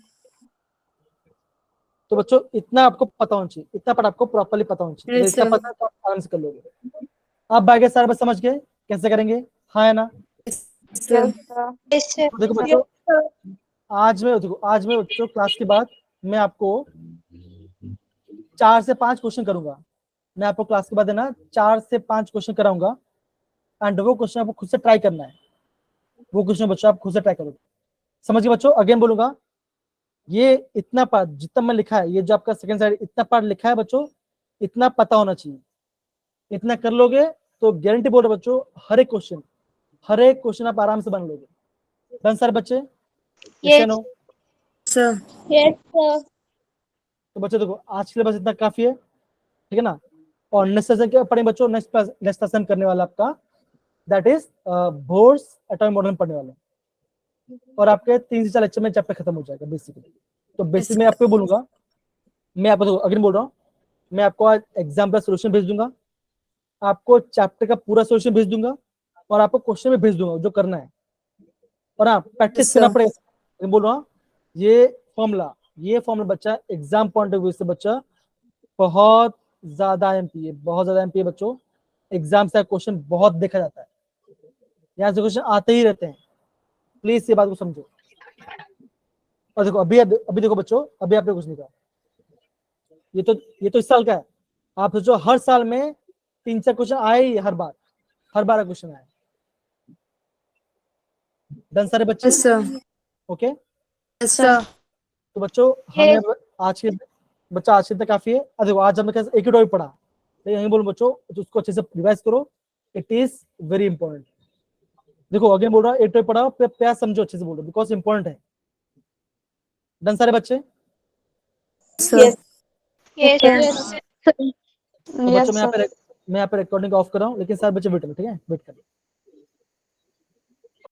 तो बच्चों इतना आपको पता होना चाहिए, इतना पार्ट आपको प्रॉपर्ली पता होना चाहिए। Yes, इतना sir. पता है तो आप आराम से कर लोगे। आप बाकी सारे बस समझ गए कैसे करेंगे, हाँ है ना? Yes, sir. तो देखो बच्चों, आज मैं बच्चों क्लास के बाद मैं आपको 4 से 5 क्वेश्चन करूंगा। मैं आपको क्लास के बाद है ना 4 से 5 क्वेश्चन कराऊंगा, एंड वो क्वेश्चन आपको खुद से ट्राई करना है। वो क्वेश्चन बच्चों आप खुद से ट्राई करोगे। समझ गए बच्चों? अगेन बोलूंगा, ये इतना पार्ट जितना मैं लिखा है, ये जो आपका सेकंड साइड इतना पार्ट लिखा है बच्चों, इतना पता होना चाहिए। इतना कर लोगे तो गारंटी बोल रहे बच्चों, हर एक क्वेश्चन आप आराम से बना लोगे। डन सारे बच्चे? Yes. No? Sir. Yes, sir. तो बच्चों देखो आज के लिए बस इतना काफी है, ठीक है ना? और नेक्स्ट सेशन क्या पढ़ेंगे बच्चों, नेक्स्ट सेशन करने वाला आपका that is Bohr's atomic model पढ़ने वाले, और आपके 3 से 4 लेक्चर में चैप्टर खत्म हो जाएगा बेसिकली। तो बेसिक मैं आपको बोलूंगा, मैं आपको अगेन बोल रहा हूँ, मैं आपको आज एग्जाम्पल सोल्यूशन भेज दूंगा, आपको चैप्टर का पूरा सोल्यूशन भेज दूंगा, और आपको क्वेश्चन भी भेज दूंगा जो करना है। और हाँ, प्रैक्टिस करना पड़ेगा। मैं बोल रहा हूँ ये फॉर्मूला बच्चा एग्जाम पॉइंट ऑफ व्यू से बच्चा बहुत ज्यादा एमपी है, बहुत ज्यादा एमपी है बच्चों। एग्जाम से क्वेश्चन बहुत देखा जाता है, यहाँ से क्वेश्चन आते ही रहते हैं, प्लीज ये बात को समझो। और देखो अभी देखो बच्चों, अभी आपने कुछ नहीं कहा, ये तो इस साल का है। आप सोचो हर साल में 3-4 क्वेश्चन आए ही, हर बार क्वेश्चन आए। डन सारे बच्चे? Yes, sir. Okay. Yes, sir. तो बच्चों हमें आज के तक काफी है। देखो आज हमने कैसे एक ही टॉपिक पढ़ा, लेकिन यही बोलो बच्चों तो उसको अच्छे से रिवाइज करो, इट इज वेरी इंपॉर्टेंट। देखो अगेन बोल रहा हूँ, एक टॉपिक पढ़ाओ, प्यार समझो, अच्छे से बोलो, बिकॉज इंपॉर्टेंट है। डन सारे बच्चे? Sir. Yes, Yes. sir. तो बच्चों मैं यहाँ पे रिकॉर्डिंग ऑफ कर रहा हूँ, लेकिन सारे बच्चे वेट करो, ठीक है? वेट करो।